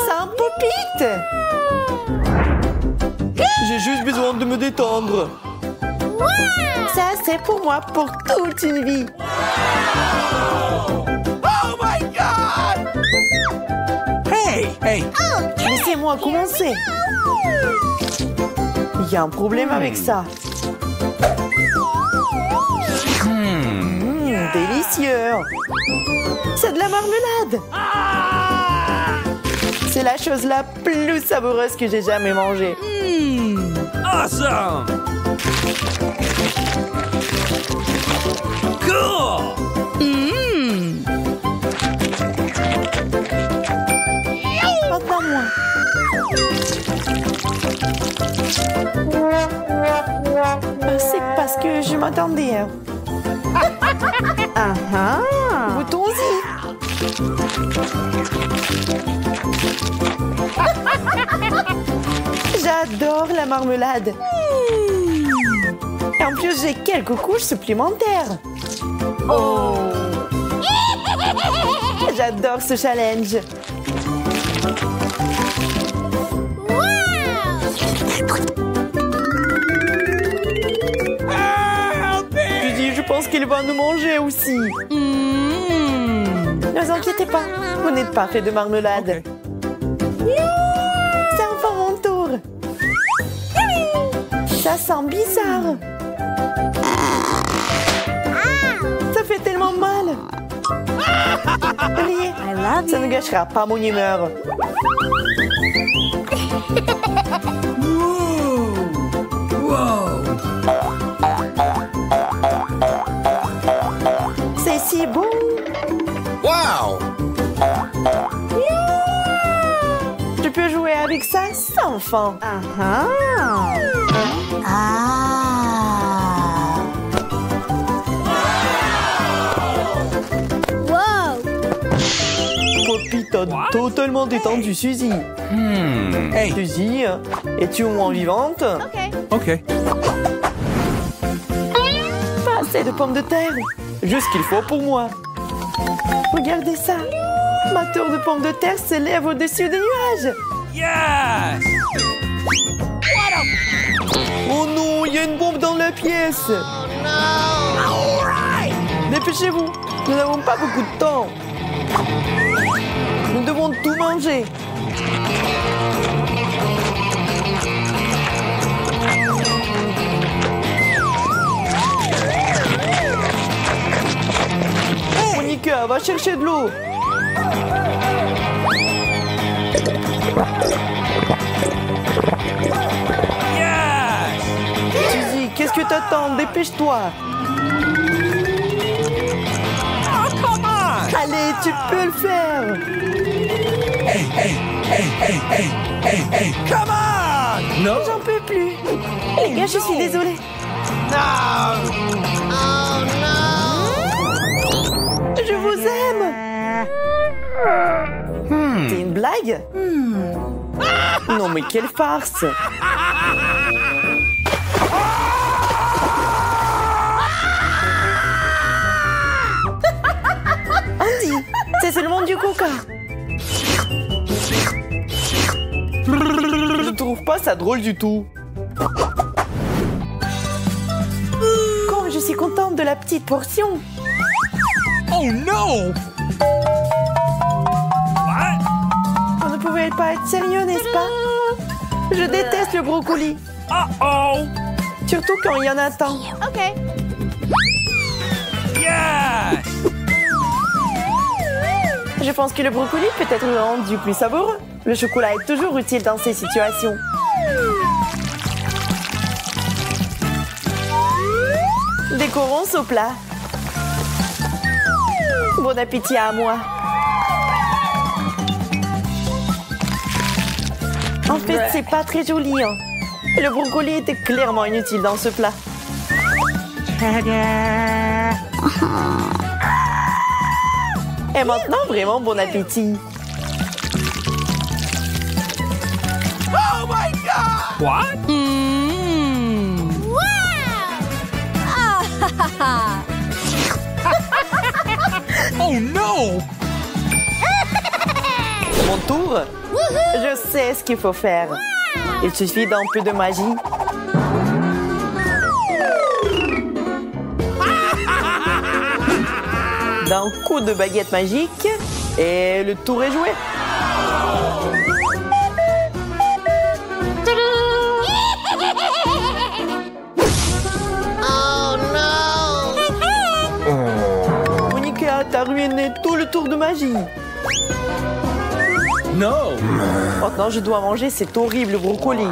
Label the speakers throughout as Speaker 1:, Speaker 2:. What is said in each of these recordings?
Speaker 1: C'est un pop-it. J'ai juste besoin de me détendre. Ça, c'est pour moi pour toute une vie.
Speaker 2: Oh my God! Hey!
Speaker 1: Laissez-moi commencer. Il y a un problème avec ça. Délicieux. C'est de la marmelade. C'est la chose la plus savoureuse que j'ai jamais mangée.
Speaker 2: Awesome! Cool!
Speaker 1: Maintenant, moi. C'est parce que je m'attendais. Goûtons-y. J'adore la marmelade. Et en plus, j'ai quelques couches supplémentaires. Oh! J'adore ce challenge. Je pense qu'il va nous manger aussi. Ne vous inquiétez pas, vous n'êtes pas fait de marmelade. C'est enfin mon tour. Ça sent bizarre. Ça fait tellement mal. Riez, ça ne gâchera pas mon humeur. C'est si bon.
Speaker 2: Wow!
Speaker 1: Je peux jouer avec ça sans fin. Poppy t'a totalement détendu, Suzy.
Speaker 2: Hey!
Speaker 1: Suzy, es-tu au moins vivante?
Speaker 2: OK.
Speaker 1: Pas assez de pommes de terre. Juste ce qu'il faut pour moi. Regardez ça. Ma tour de pommes de terre s'élève au-dessus des nuages.
Speaker 2: Yes!
Speaker 1: Oh non, il y a une bombe dans la pièce. Dépêchez-vous. Nous n'avons pas beaucoup de temps. Nous devons tout manger. Monica, va chercher de l'eau.
Speaker 2: Yes!
Speaker 1: Suzy, qu'est-ce que t'attends? Dépêche-toi.
Speaker 2: Oh, come on!
Speaker 1: Allez, tu peux le faire.
Speaker 2: Hey, come on! No!
Speaker 1: J'en peux plus. Les gars, je suis désolée.
Speaker 2: No!
Speaker 1: Je vous aime. C'est une blague? Non, mais quelle farce. Andy, c'est seulement du coca. Je trouve pas ça drôle du tout. Comme je suis contente de la petite portion.
Speaker 2: Oh no! What?
Speaker 1: Vous ne pouvez pas être sérieux, n'est-ce pas? Je déteste le brocoli.
Speaker 2: Uh-oh!
Speaker 1: Surtout quand il y en a tant.
Speaker 2: Yes!
Speaker 1: Je pense que le brocoli peut être rendu plus savoureux. Le chocolat est toujours utile dans ces situations. Décorons ce plat. Bon appétit à moi. En fait, c'est pas très joli. Le brocoli était clairement inutile dans ce plat. Et maintenant, vraiment bon appétit.
Speaker 2: Oh my God! What?
Speaker 1: Mon mon tour. Je sais ce qu'il faut faire. Il suffit d'un peu de magie. D'un coup de baguette magique et le tour est joué.
Speaker 3: Oh non!
Speaker 1: Monica, t'as ruiné tout le tour de magie.
Speaker 2: No!
Speaker 1: Maintenant, je dois manger cet horrible brocoli.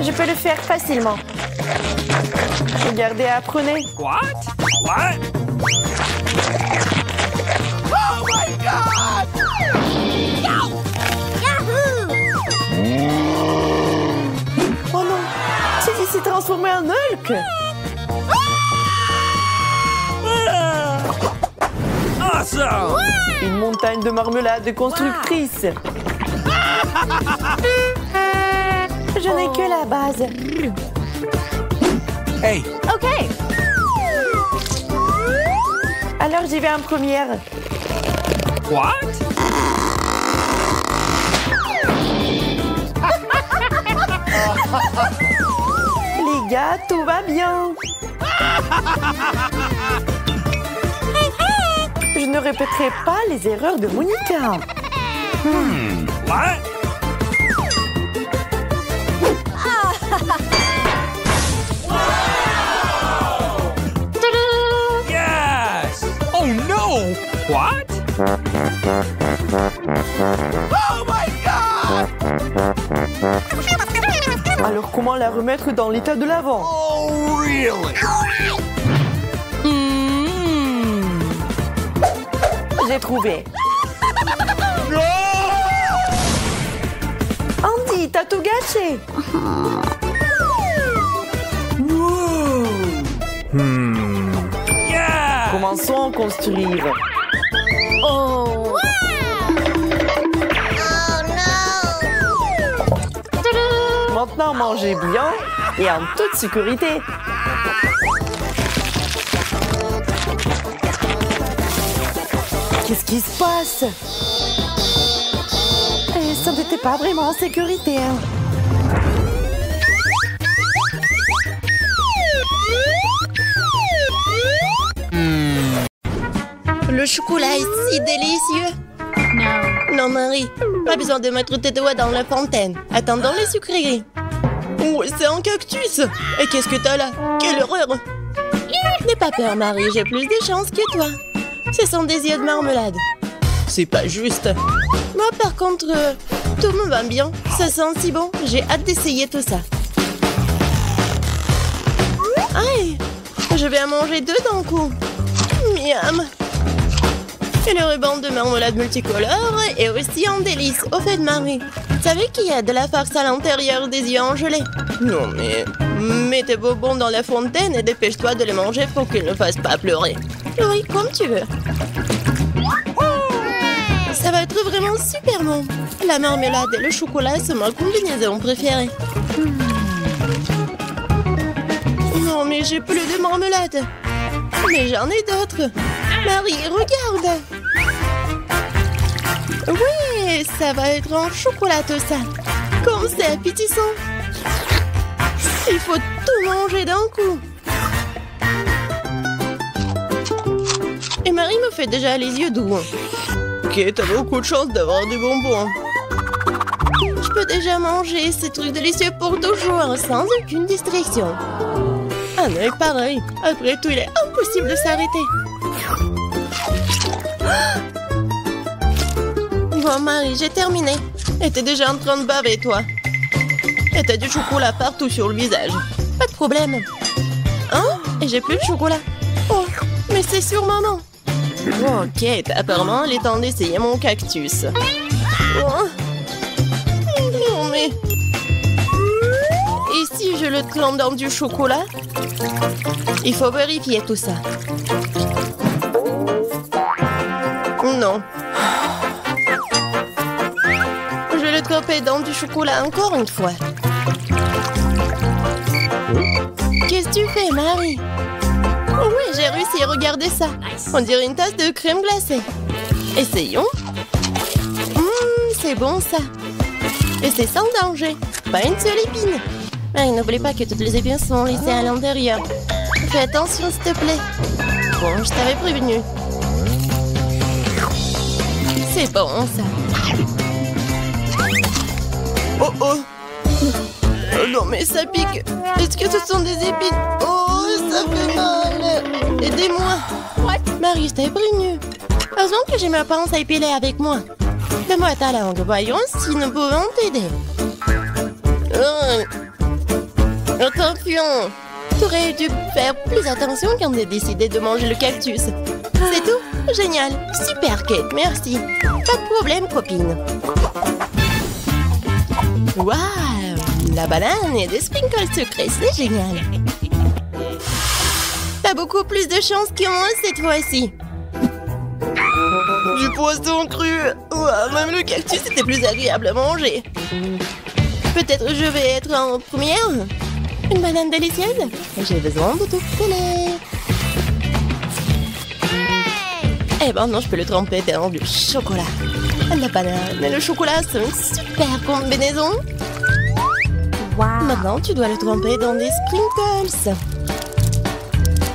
Speaker 1: Je peux le faire facilement. Regardez, apprenez.
Speaker 2: What? What? Oh my God!
Speaker 1: Oh non, Teddy s'est transformé en Hulk.
Speaker 2: Awesome!
Speaker 1: Une montagne de marmelade constructrice. Je n'ai que la base.
Speaker 2: Hey!
Speaker 3: OK!
Speaker 1: Alors j'y vais en première.
Speaker 2: What?
Speaker 1: Les gars, tout va bien. Je ne répéterai pas les erreurs de Monica.
Speaker 2: What? Yes! Oh no! What? Oh my God!
Speaker 1: Alors comment la remettre dans l'état de l'avant?
Speaker 2: Oh really?
Speaker 1: J'ai trouvé. Andy, t'as tout gâché.
Speaker 2: Yeah!
Speaker 1: Commençons à construire.
Speaker 3: Oh! Oh non!
Speaker 1: Maintenant, mangez bien et en toute sécurité. Qu'est-ce qui se passe? Ça n'était pas vraiment en sécurité. Hein.
Speaker 3: Le chocolat est si délicieux! Non, Marie, pas besoin de mettre tes doigts dans la fontaine. Attendons les sucreries. Oh, c'est un cactus! Et qu'est-ce que t'as là? Quelle horreur! N'aie pas peur, Marie, j'ai plus de chance que toi. Ce sont des yeux de marmelade. C'est pas juste. Moi, par contre, tout me va bien. Ça sent si bon. J'ai hâte d'essayer tout ça. Aïe! Je vais en manger deux d'un coup. Miam! Et le ruban de marmelade multicolore est aussi un délice au fait de Marie. Vous savez qu'il y a de la farce à l'intérieur des yeux en gelée? Non mais... Mets tes bonbons dans la fontaine et dépêche-toi de les manger pour qu'ils ne fassent pas pleurer. Oui, comme tu veux. Ça va être vraiment super bon. La marmelade et le chocolat sont ma combinaison préférée. Non mais j'ai plus de marmelade. Mais j'en ai d'autres. Marie, regarde. Oui, ça va être en chocolat tout ça. Comme c'est appétissant. Il faut tout manger d'un coup. Et Marie me fait déjà les yeux doux. Ok, t'as beaucoup de chance d'avoir des bonbons. Je peux déjà manger ces trucs délicieux pour toujours, sans aucune distraction. Ah non, pareil. Après tout, il est impossible de s'arrêter. Bon, Marie, j'ai terminé. Et t'es déjà en train de baver, toi. Et t'as du chocolat partout sur le visage. Pas de problème. Hein? Et j'ai plus de chocolat. Oh, mais c'est sur maman. Ok, apparemment, il est temps d'essayer mon cactus. Oh. Non, mais... Et si je le trempe dans du chocolat? Il faut vérifier tout ça. Non. tremper dans du chocolat encore une fois. Qu'est-ce que tu fais, Marie? Oh oui, j'ai réussi, regardez ça. On dirait une tasse de crème glacée. Essayons. C'est bon ça. Et c'est sans danger. Pas une seule épine. Marie, n'oublie pas que toutes les épines sont laissées à l'intérieur. Fais attention, s'il te plaît. Bon, je t'avais prévenu. C'est bon, ça. Oh, oh. Oh non, mais ça pique. Est-ce que ce sont des épines? Oh, ça fait mal. Aidez-moi. Marie, je t'avais prévenu. Heureusement que j'ai ma pince à épiler avec moi. Donne-moi ta langue. Voyons si nous pouvons t'aider. Attention. Tu aurais dû faire plus attention quand tu as décidé de manger le cactus. C'est tout? Génial. Super, Kate. Merci. Pas de problème, copine. Waouh! La banane et des sprinkles sucrés, c'est génial. T'as beaucoup plus de chance que moi cette fois-ci. Du poisson cru. Ouah, même le cactus était plus agréable à manger. Peut-être je vais être en première. Une banane délicieuse. J'ai besoin de tout coller. Eh ben non, je peux le tremper dans du chocolat. La banane et le chocolat, c'est une super combinaison. Wow. Maintenant, tu dois le tremper dans des sprinkles.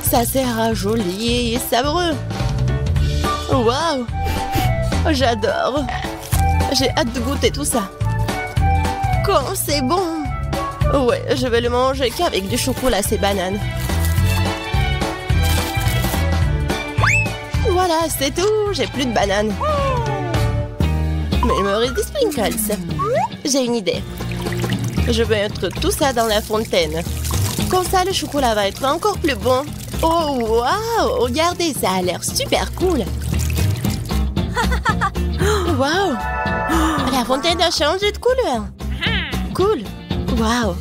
Speaker 3: Ça sera joli et savoureux. Waouh! J'adore. J'ai hâte de goûter tout ça. Comme c'est bon! Ouais, je vais le manger qu'avec du chocolat, ces bananes. Voilà, c'est tout. J'ai plus de bananes. Mais il me reste des sprinkles. J'ai une idée. Je vais mettre tout ça dans la fontaine. Comme ça, le chocolat va être encore plus bon. Oh, waouh! Regardez, ça a l'air super cool. Waouh! La fontaine a changé de couleur. Cool. Waouh!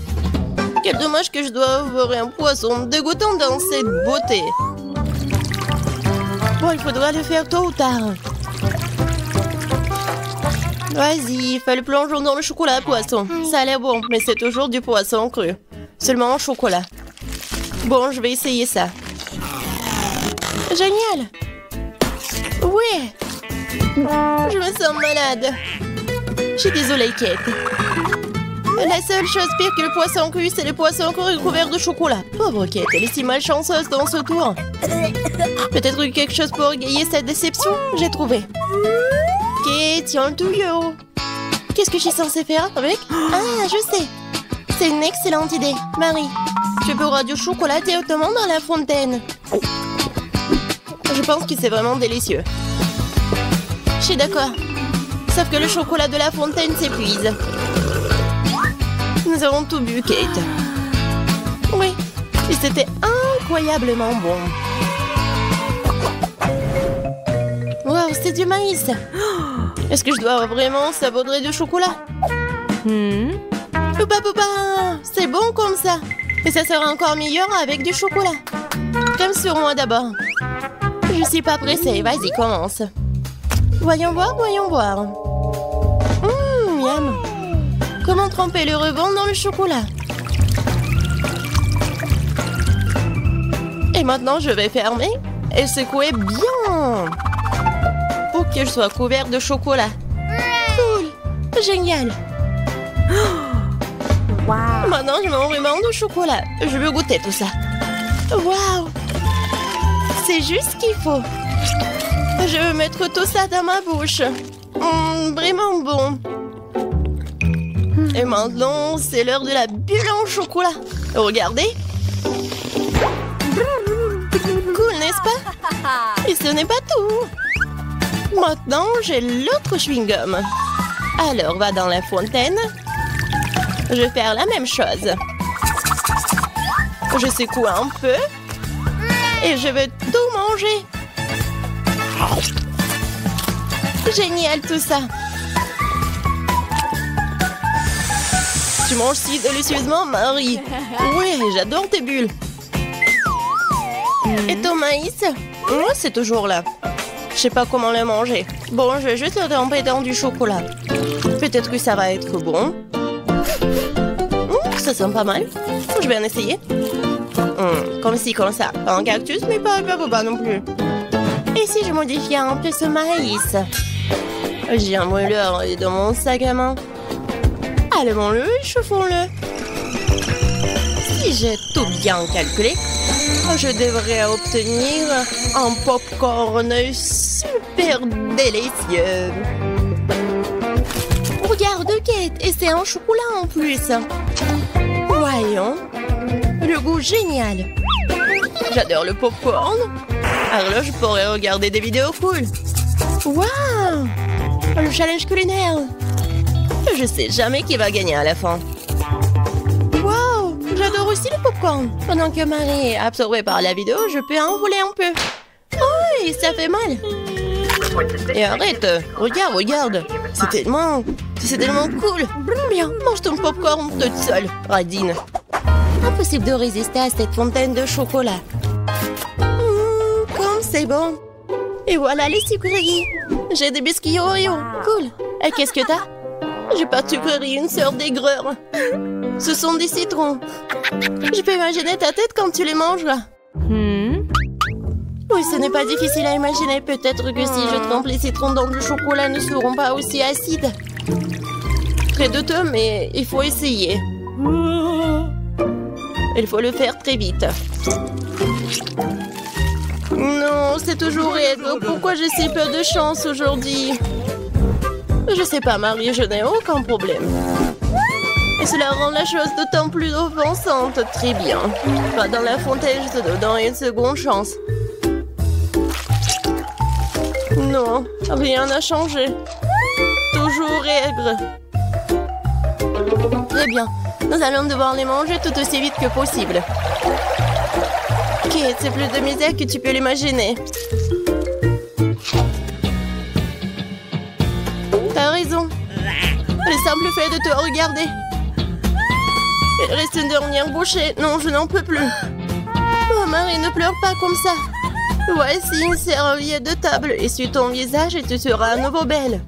Speaker 3: Quel dommage que je dois avoir un poisson dégoûtant dans cette beauté. Bon, il faudra le faire tôt ou tard. Vas-y, fais le plongeon dans le chocolat poisson. Ça a l'air bon, mais c'est toujours du poisson cru. Seulement en chocolat. Bon, je vais essayer ça. Génial! Oui! Je me sens malade. Je suis désolée, Kate. La seule chose pire que le poisson cru, c'est le poisson cru couvert de chocolat. Pauvre Kate, elle est si malchanceuse dans ce tour. Peut-être quelque chose pour égayer cette déception? J'ai trouvé. Kate, tiens le tuyau. Qu'est-ce que je suis censée faire avec? Ah, je sais. C'est une excellente idée. Marie, tu pourras du chocolat directement dans la fontaine. Je pense que c'est vraiment délicieux. Je suis d'accord. Sauf que le chocolat de la fontaine s'épuise. Nous avons tout bu, Kate. Oui, et c'était incroyablement bon. Wow, c'est du maïs. Est-ce que je dois vraiment saupoudrer du chocolat? Poupa, poupa, c'est bon comme ça. Et ça sera encore meilleur avec du chocolat. Comme sur moi d'abord. Je suis pas pressée, vas-y, commence. Voyons voir, voyons voir. Miam. Comment tremper le ruban dans le chocolat? Et maintenant, je vais fermer et secouer bien pour que je sois couvert de chocolat. Cool! Génial! Wow. Maintenant, je mets mon ruban de chocolat. Je veux goûter tout ça. Waouh! C'est juste ce qu'il faut. Je veux mettre tout ça dans ma bouche. Vraiment bon. Et maintenant, c'est l'heure de la bulle en chocolat. Regardez. Cool, n'est-ce pas? Et ce n'est pas tout. Maintenant, j'ai l'autre chewing-gum. Alors, va dans la fontaine. Je vais faire la même chose. Je secoue un peu. Et je vais tout manger. Génial tout ça. Tu manges si délicieusement, Marie. Oui, j'adore tes bulles. Et ton maïs? C'est toujours là. Je sais pas comment le manger. Bon, je vais juste le tremper dans du chocolat. Peut-être Peut-être que ça va être bon. Ça sent pas mal. Je vais en essayer. Comme ci, comme ça. Pas un cactus, mais pas boba non plus. Et si je modifiais un peu ce maïs? J'ai un mouleur dans mon sac à main. Allumons-le et chauffons-le. Si j'ai tout bien calculé, je devrais obtenir un popcorn super délicieux. Regarde, Kate, et c'est un chocolat en plus. Voyons. Le goût génial. J'adore le popcorn. Alors je pourrais regarder des vidéos cool. Waouh! Le challenge culinaire. Je sais jamais qui va gagner à la fin. Waouh! J'adore aussi le popcorn. Pendant que Marie est absorbée par la vidéo, je peux en voler un peu. Oh, et ça fait mal. Et arrête. Regarde. C'est tellement cool. Bien, mange ton popcorn toute seule, radine. Impossible de résister à cette fontaine de chocolat. Comme c'est bon. Et voilà les sucreries. J'ai des biscuits Oreo. Cool. Et qu'est-ce que t'as? J'ai pas de sucreries, une sorte d'aigreur. Ce sont des citrons. Je peux imaginer ta tête quand tu les mangeras. Oui, ce n'est pas difficile à imaginer. Peut-être que si je trempe les citrons dans le chocolat, ne seront pas aussi acides. Très douteux, mais il faut essayer. Il faut le faire très vite. Non, c'est toujours aigre. Pourquoi j'ai si peu de chance aujourd'hui? Je sais pas, Marie, je n'ai aucun problème. Et cela rend la chose d'autant plus offensante. Très bien. Va dans la fontaine, je te donne une seconde chance. Non, rien n'a changé. Toujours aigre. Très bien. Nous allons devoir les manger tout aussi vite que possible. Kate, c'est plus de misère que tu peux l'imaginer. T'as raison. Le simple fait de te regarder. Il reste une dernière bouchée. Non, je n'en peux plus. Oh, Marie, ne pleure pas comme ça. Voici une serviette de table. Essuie ton visage et tu seras à nouveau belle.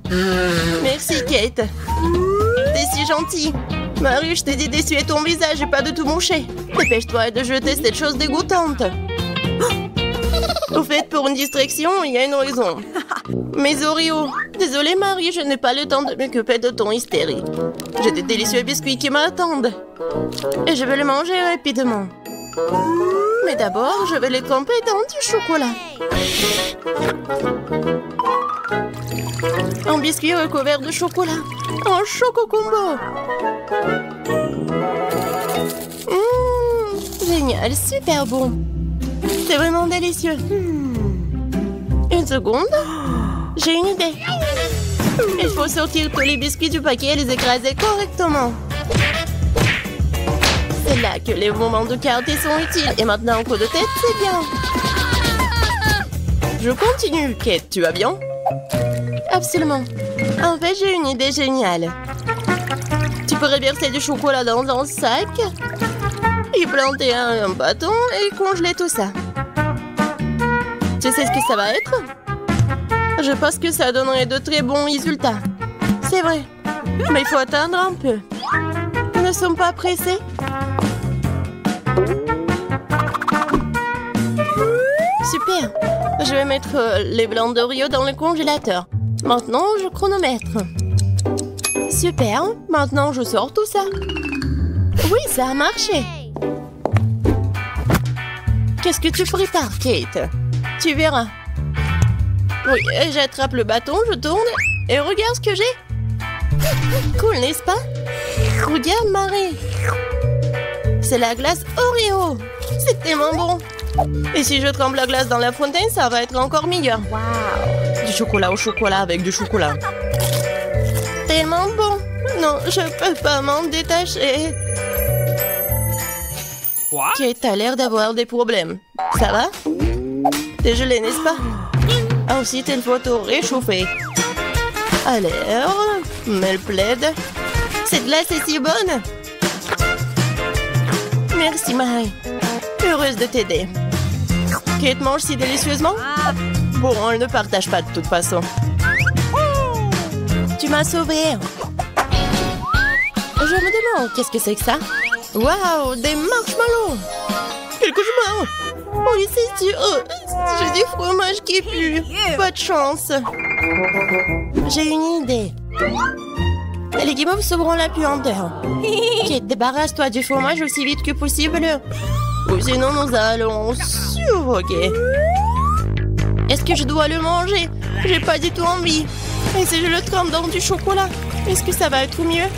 Speaker 3: Merci, Kate. T'es si gentille. Marie, je t'ai dit d'essuyer ton visage et pas de tout moucher. Dépêche-toi de jeter cette chose dégoûtante. Au fait, pour une distraction, il y a une raison. Mes Oreos. Désolée, Marie, je n'ai pas le temps de m'occuper de ton hystérie. J'ai des délicieux biscuits qui m'attendent. Et je vais les manger rapidement. Mais d'abord, je vais les tremper dans du chocolat. Un biscuit recouvert de chocolat. Un choco combo. Génial, super bon. C'est vraiment délicieux. Une seconde. J'ai une idée. Il faut sortir tous les biscuits du paquet et les écraser correctement. C'est là que les moments de quartier sont utiles. Et maintenant, un coup de tête, c'est bien. Je continue. Kate, tu vas bien? Absolument. En fait, j'ai une idée géniale. Tu pourrais verser du chocolat dans un sac, y planter un bâton et congeler tout ça. Tu sais ce que ça va être? Je pense que ça donnerait de très bons résultats. C'est vrai. Mais il faut attendre un peu. Nous ne sommes pas pressés. Super. Je vais mettre les blancs d'Oreo dans le congélateur. Maintenant, je chronomètre. Super. Maintenant, je sors tout ça. Oui, ça a marché. Qu'est-ce que tu prépares, Kate? Tu verras. Oui, j'attrape le bâton, je tourne et regarde ce que j'ai. Cool, n'est-ce pas? Regarde, Marie. C'est la glace Oreo. C'est tellement bon. Et si je trempe la glace dans la fontaine, ça va être encore meilleur. Wow. Du chocolat au chocolat avec du chocolat. Tellement bon. Non, je peux pas m'en détacher. Kate a l'air d'avoir des problèmes. Ça va? T'es gelé, n'est-ce pas? Ensuite, il faut tout réchauffer. Alors, me le plaide. Cette glace est si bonne. Merci, Marie. Heureuse de t'aider. Kate mange si délicieusement? Bon, elle ne partage pas de toute façon. Tu m'as sauvée. Je me demande, qu'est-ce que c'est que ça? Waouh, des marshmallows! Quel cauchemar! Oui, c'est sûr. J'ai du fromage qui pue. Pas de chance. J'ai une idée. Les guimauves sauveront la puanteur. Ok, débarrasse-toi du fromage aussi vite que possible. Ou sinon, nous allons suffoquer. Est-ce que je dois le manger? J'ai pas du tout envie. Et si je le trempe dans du chocolat, est-ce que ça va être mieux?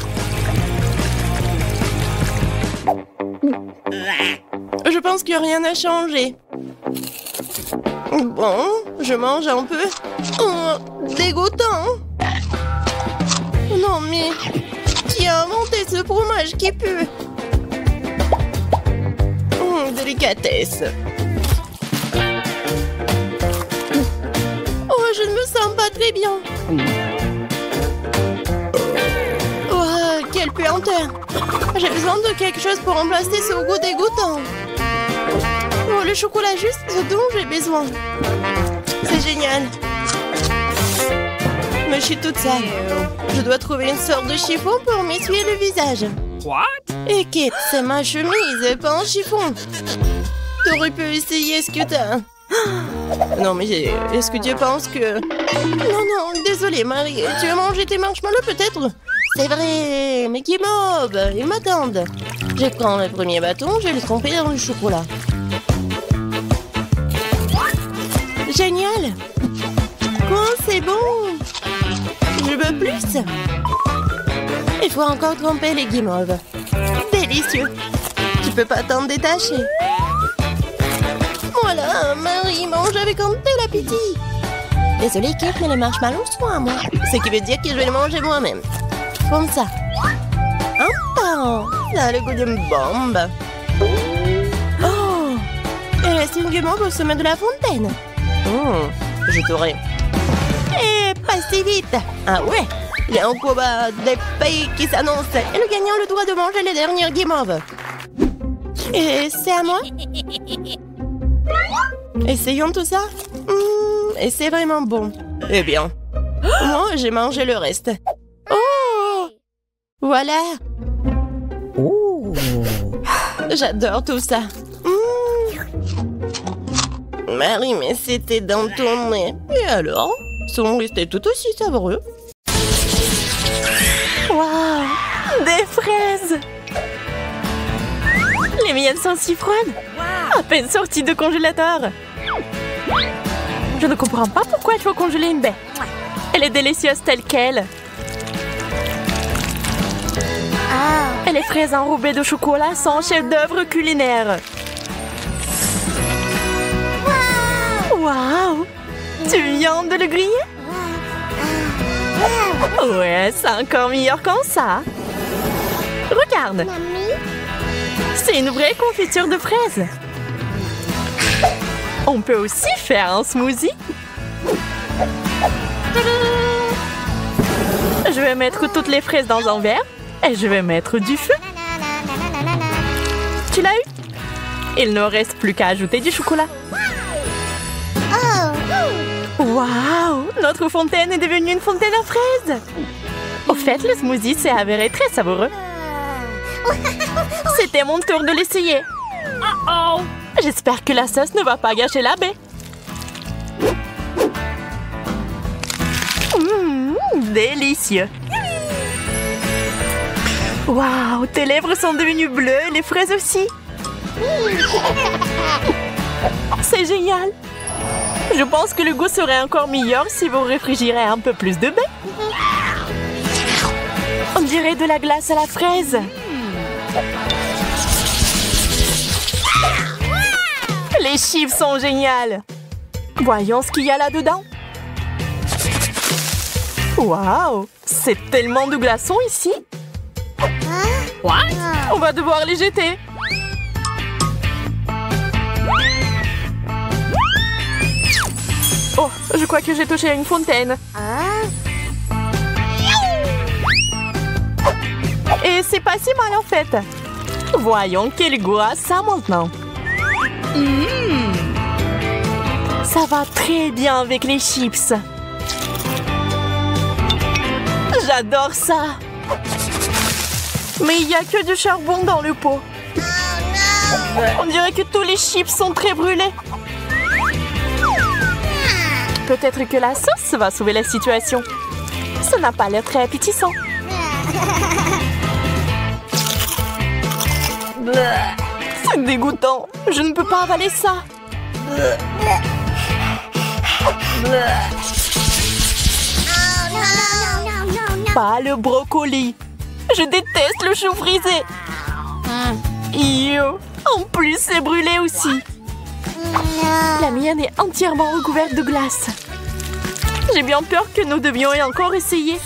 Speaker 3: Je pense que rien n'a changé. Bon, je mange un peu. Oh, dégoûtant. Non mais, qui a inventé ce fromage qui pue? Délicatesse. Oh, je ne me sens pas très bien. Oh, quelle puanteur. J'ai besoin de quelque chose pour remplacer ce goût dégoûtant. Oh, le chocolat juste ce dont j'ai besoin. C'est génial. Mais je suis toute sale. Je dois trouver une sorte de chiffon pour m'essuyer le visage.
Speaker 2: What?
Speaker 3: Et Kate, c'est ma chemise, pas un chiffon. T'aurais pu essayer ce que t'as. Non, mais est-ce que tu penses que... Non, désolée, Marie. Tu as mangé tes marshmallows, peut-être? C'est vrai, mais guimauve, ils m'attendent. Je prends le premier bâton, je vais le tremper dans le chocolat. Génial! Oh, c'est bon! Je veux plus! Il faut encore tremper les guimauves. Délicieux! Tu peux pas t'en détacher. Voilà, Marie mange avec un tel appétit. Désolée, Kate, mais les marshmallows sont à moi. Ce qui veut dire que je vais les manger moi-même. Comme ça. Un par un. Ça a le goût d'une bombe. Oh! Il reste une guimauve au sommet de la fontaine. Je t'aurai. Et pas si vite. Ah ouais? Il y a un combat des pays qui s'annonce. Et le gagnant a le droit de manger les dernières guimauves. Et c'est à moi? Essayons tout ça. Et c'est vraiment bon. Eh bien, moi, j'ai mangé le reste. Oh! Voilà. Oh! J'adore tout ça. Marie, mais c'était dans ton nez. Et alors? Sont restés tout aussi savoureux. Waouh! Des fraises! Les miennes sont si froides. À peine sorties de congélateur. Je ne comprends pas pourquoi il faut congeler une baie. Elle est délicieuse telle qu'elle. Et les fraises enrobées de chocolat sont un chef-d'œuvre culinaire. Waouh! Tu viens de le griller? Ouais, c'est encore meilleur qu'en ça. Regarde. C'est une vraie confiture de fraises. On peut aussi faire un smoothie. Je vais mettre toutes les fraises dans un verre et je vais mettre du feu. Tu l'as eu? Il ne reste plus qu'à ajouter du chocolat. Waouh! Notre fontaine est devenue une fontaine à fraises. Au fait, le smoothie s'est avéré très savoureux. C'était mon tour de l'essayer. Oh! J'espère que la sauce ne va pas gâcher la baie. Délicieux. Waouh! Tes lèvres sont devenues bleues, les fraises aussi. C'est génial. Je pense que le goût serait encore meilleur si vous réfrigérez un peu plus de baie. On dirait de la glace à la fraise. Les chips sont géniales. Voyons ce qu'il y a là-dedans. Waouh! C'est tellement de glaçons ici. What? On va devoir les jeter. Oh, je crois que j'ai touché à une fontaine. Et c'est pas si mal en fait. Voyons quel goût a ça maintenant. Ça va très bien avec les chips. J'adore ça.
Speaker 1: Mais il n'y a que du charbon dans le pot. On dirait que tous les chips sont très brûlés. Peut-être que la sauce va sauver la situation. Ça n'a pas l'air très appétissant. C'est dégoûtant. Je ne peux pas avaler ça. Pas le brocoli. Je déteste le chou frisé. Yo. En plus, c'est brûlé aussi. La mienne est entièrement recouverte de glace. J'ai bien peur que nous devions encore essayer.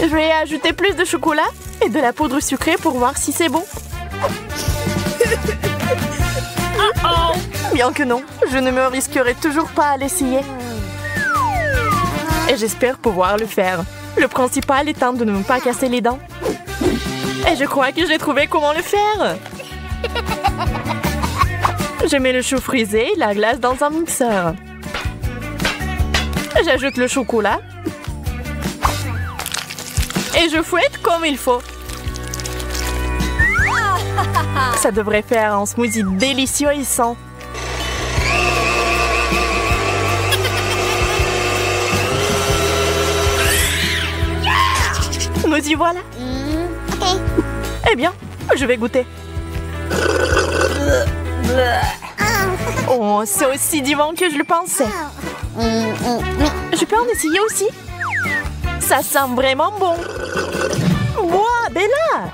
Speaker 1: Je vais ajouter plus de chocolat et de la poudre sucrée pour voir si c'est bon. Bien que non, je ne me risquerai toujours pas à l'essayer. Et j'espère pouvoir le faire. Le principal étant de ne pas casser les dents. Et je crois que j'ai trouvé comment le faire. Je mets le chou frisé et la glace dans un mixeur. J'ajoute le chocolat. Et je fouette comme il faut. Ça devrait faire un smoothie délicieux et sain. Nous y voilà. Eh bien, je vais goûter. Oh, c'est aussi divin que je le pensais. Je peux en essayer aussi. Ça sent vraiment bon. Wow, Bella!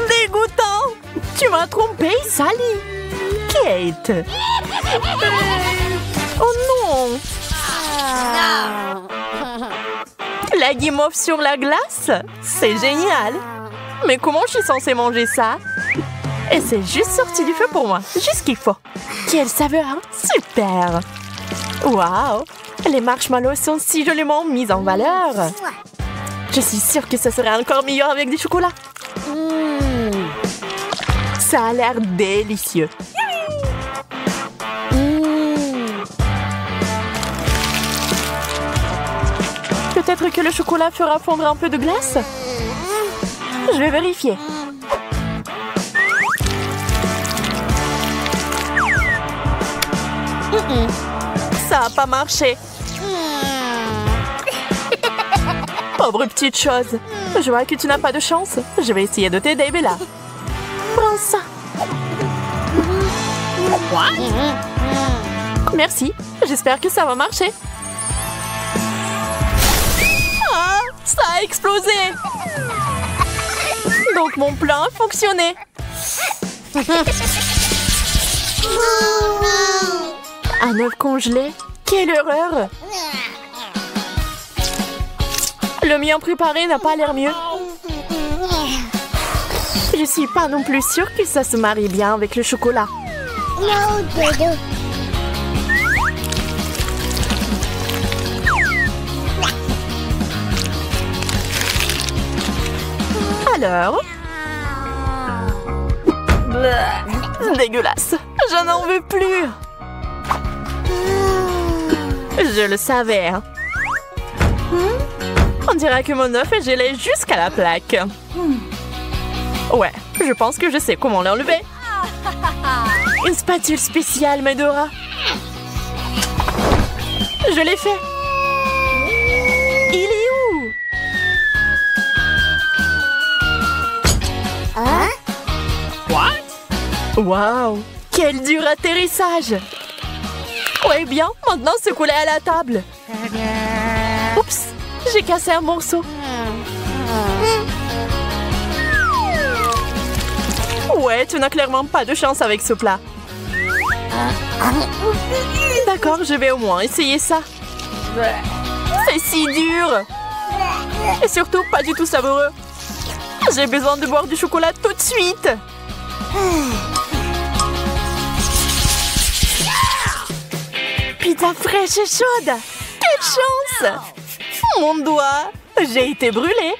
Speaker 1: Dégoûtant! Tu m'as trompé, Sally. Kate! Oh non! La guimauve sur la glace? C'est génial! Mais comment je suis censée manger ça? Et c'est juste sorti du feu pour moi. Juste ce qu'il faut. Quelle saveur! Super! Waouh! Les marshmallows sont si joliment mis en valeur. Je suis sûre que ça serait encore meilleur avec du chocolat. Ça a l'air délicieux. Peut-être que le chocolat fera fondre un peu de glace? Je vais vérifier. Ça n'a pas marché. Pauvre petite chose. Je vois que tu n'as pas de chance. Je vais essayer de t'aider, Bella. Prends ça. Merci. J'espère que ça va marcher. Ah, ça a explosé. Donc mon plan a fonctionné. Un œuf congelé? Quelle horreur! Le mien préparé n'a pas l'air mieux. Je suis pas non plus sûre que ça se marie bien avec le chocolat. Alors? Dégueulasse! Je n'en veux plus! Je le savais. On dirait que mon œuf est gelé jusqu'à la plaque. Ouais, je pense que je sais comment l'enlever. Une spatule spéciale m'aidera. Je l'ai fait. Il est où? What? Wow, quel dur atterrissage! Ouais, bien, maintenant secoue-les à la table. Oups, j'ai cassé un morceau. Ouais, tu n'as clairement pas de chance avec ce plat. D'accord, je vais au moins essayer ça. C'est si dur. Et surtout, pas du tout savoureux. J'ai besoin de boire du chocolat tout de suite. Pizza fraîche et chaude. Quelle chance! Mon doigt. J'ai été brûlée.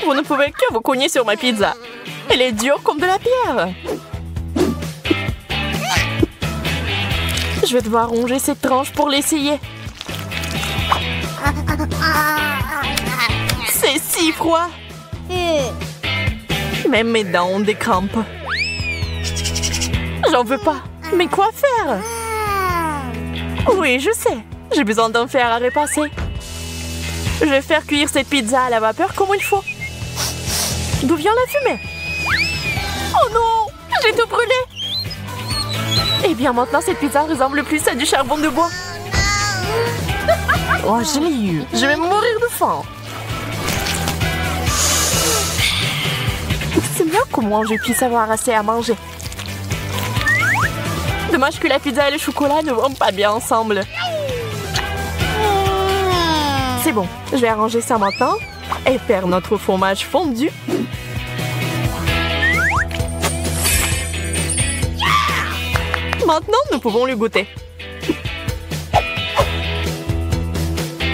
Speaker 1: Vous ne pouvez que vous cogner sur ma pizza. Elle est dure comme de la pierre. Je vais devoir ronger cette tranche pour l'essayer. C'est si froid. Même mes dents ont des crampes. J'en veux pas. Mais quoi faire? Oui, je sais. J'ai besoin d'un fer à repasser. Je vais faire cuire cette pizza à la vapeur comme il faut. D'où vient la fumée? Oh non! J'ai tout brûlé! Eh bien, maintenant, cette pizza ressemble plus à du charbon de bois. Oh, je l'ai eu. Je vais mourir de faim. C'est bien comment je puisse avoir assez à manger. Dommage que la pizza et le chocolat ne vont pas bien ensemble. C'est bon, je vais arranger ça maintenant et faire notre fromage fondu. Maintenant, nous pouvons le goûter.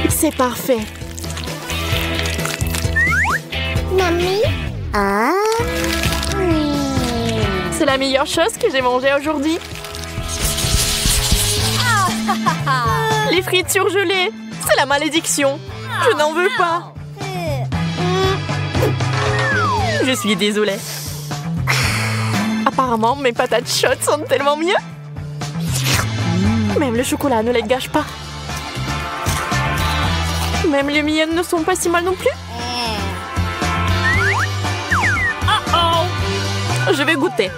Speaker 1: C'est parfait.
Speaker 4: Mamie? Ah? Oui.
Speaker 1: C'est la meilleure chose que j'ai mangée aujourd'hui. Les frites surgelées, c'est la malédiction. Je n'en veux pas. Je suis désolée. Apparemment, mes patates chaudes sont tellement mieux. Même le chocolat ne les gâche pas. Même les miennes ne sont pas si mal non plus. Je vais goûter.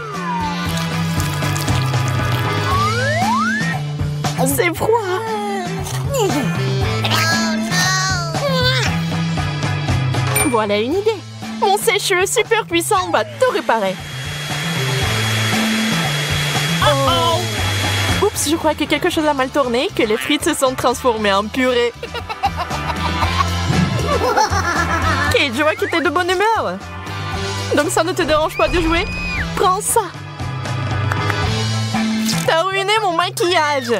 Speaker 1: C'est froid. Voilà une idée. Mon sèche-cheveux super puissant va tout réparer. Oups, je crois que quelque chose a mal tourné et que les frites se sont transformées en purée. Kate, je vois que t'es de bonne humeur. Donc ça ne te dérange pas de jouer? Prends ça. T'as ruiné mon maquillage.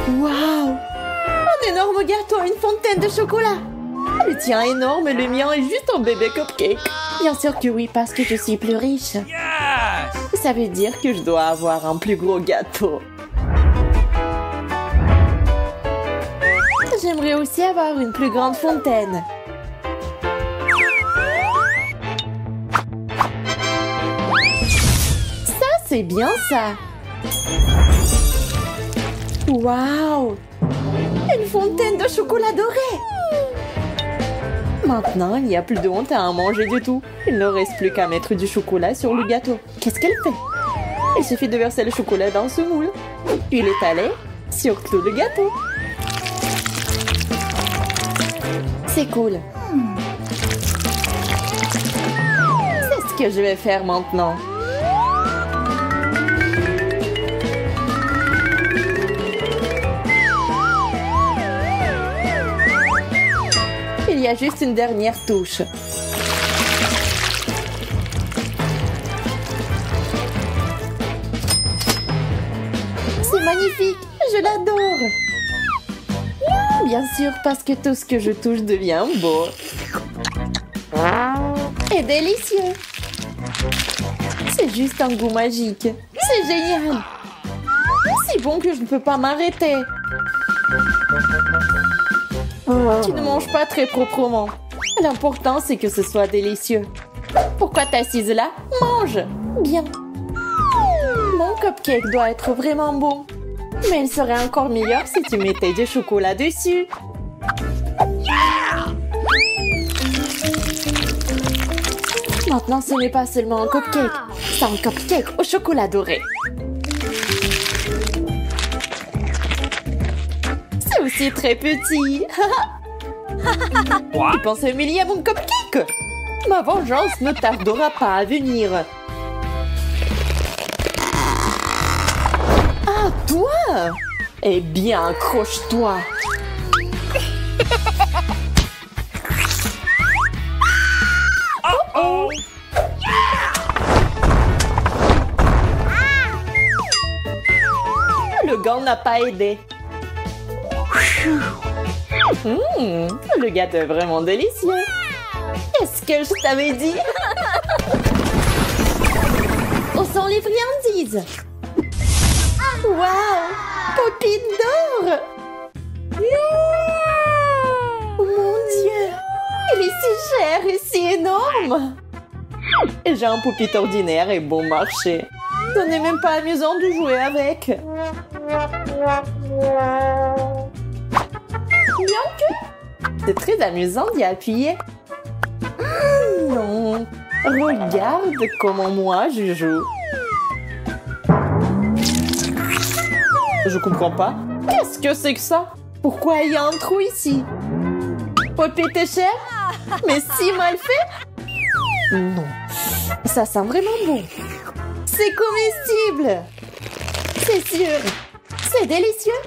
Speaker 1: Waouh! Un énorme gâteau, une fontaine de chocolat. Le tien est énorme et le mien est juste un bébé cupcake. Bien sûr que oui, parce que je suis plus riche.
Speaker 2: Yes!
Speaker 1: Ça veut dire que je dois avoir un plus gros gâteau. J'aimerais aussi avoir une plus grande fontaine. Ça, c'est bien ça. Waouh! Une fontaine de chocolat doré! Maintenant, il n'y a plus de honte à en manger du tout. Il ne reste plus qu'à mettre du chocolat sur le gâteau. Qu'est-ce qu'elle fait? Il suffit de verser le chocolat dans ce moule. Puis l'étaler sur tout le gâteau. C'est cool. C'est ce que je vais faire maintenant. Il y a juste une dernière touche. C'est magnifique, je l'adore. Bien sûr, parce que tout ce que je touche devient beau. Et délicieux. C'est juste un goût magique. C'est génial. C'est bon que je ne peux pas m'arrêter. Tu ne manges pas très proprement. L'important, c'est que ce soit délicieux. Pourquoi t'es assise là? Mange! Bien. Mon cupcake doit être vraiment bon. Mais il serait encore meilleur si tu mettais du chocolat dessus. Maintenant, ce n'est pas seulement un cupcake. C'est un cupcake au chocolat doré. C'est aussi très petit. Tu penses humilier à mon cupcake? Ma vengeance ne tardera pas à venir. Ah, toi? Eh bien, accroche-toi.
Speaker 2: Oh!
Speaker 1: Le gant n'a pas aidé. Le gâteau est vraiment délicieux. Qu'est-ce que je t'avais dit? Où sont les friandises? Waouh! Poppy d'or! Oh mon Dieu! Elle est si chère et si énorme! Et j'ai un Poppy ordinaire et bon marché. Ce n'est même pas amusant de jouer avec. Bien que... C'est très amusant d'y appuyer. Non. Regarde comment moi je joue. Je comprends pas. Qu'est-ce que c'est que ça? Pourquoi il y a un trou ici? Poppy t'es cher? Mais si mal fait? Non. Ça sent vraiment bon. C'est comestible. C'est sûr. C'est délicieux.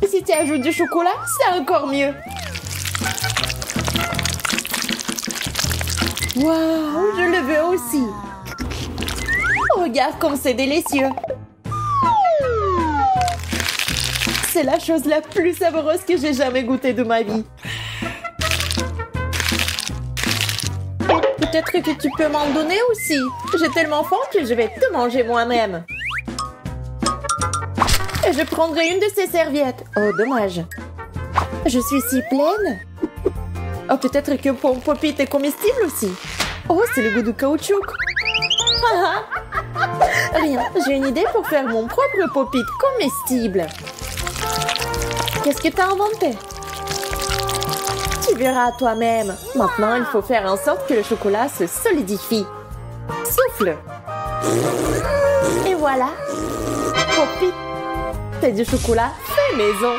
Speaker 1: Et si tu ajoutes du chocolat, c'est encore mieux. Waouh, je le veux aussi. Regarde comme c'est délicieux. C'est la chose la plus savoureuse que j'ai jamais goûtée de ma vie. Peut-être que tu peux m'en donner aussi. J'ai tellement faim que je vais te manger moi-même. Et je prendrai une de ces serviettes. Oh, dommage. Je suis si pleine. Oh, peut-être que pour Poppy est comestible aussi. Oh, c'est le goût du caoutchouc. Rien, j'ai une idée pour faire mon propre Poppy comestible. Qu'est-ce que t'as inventé? Tu verras toi-même. Maintenant, il faut faire en sorte que le chocolat se solidifie. Souffle. Et voilà. Poppy. C'est du chocolat fait maison.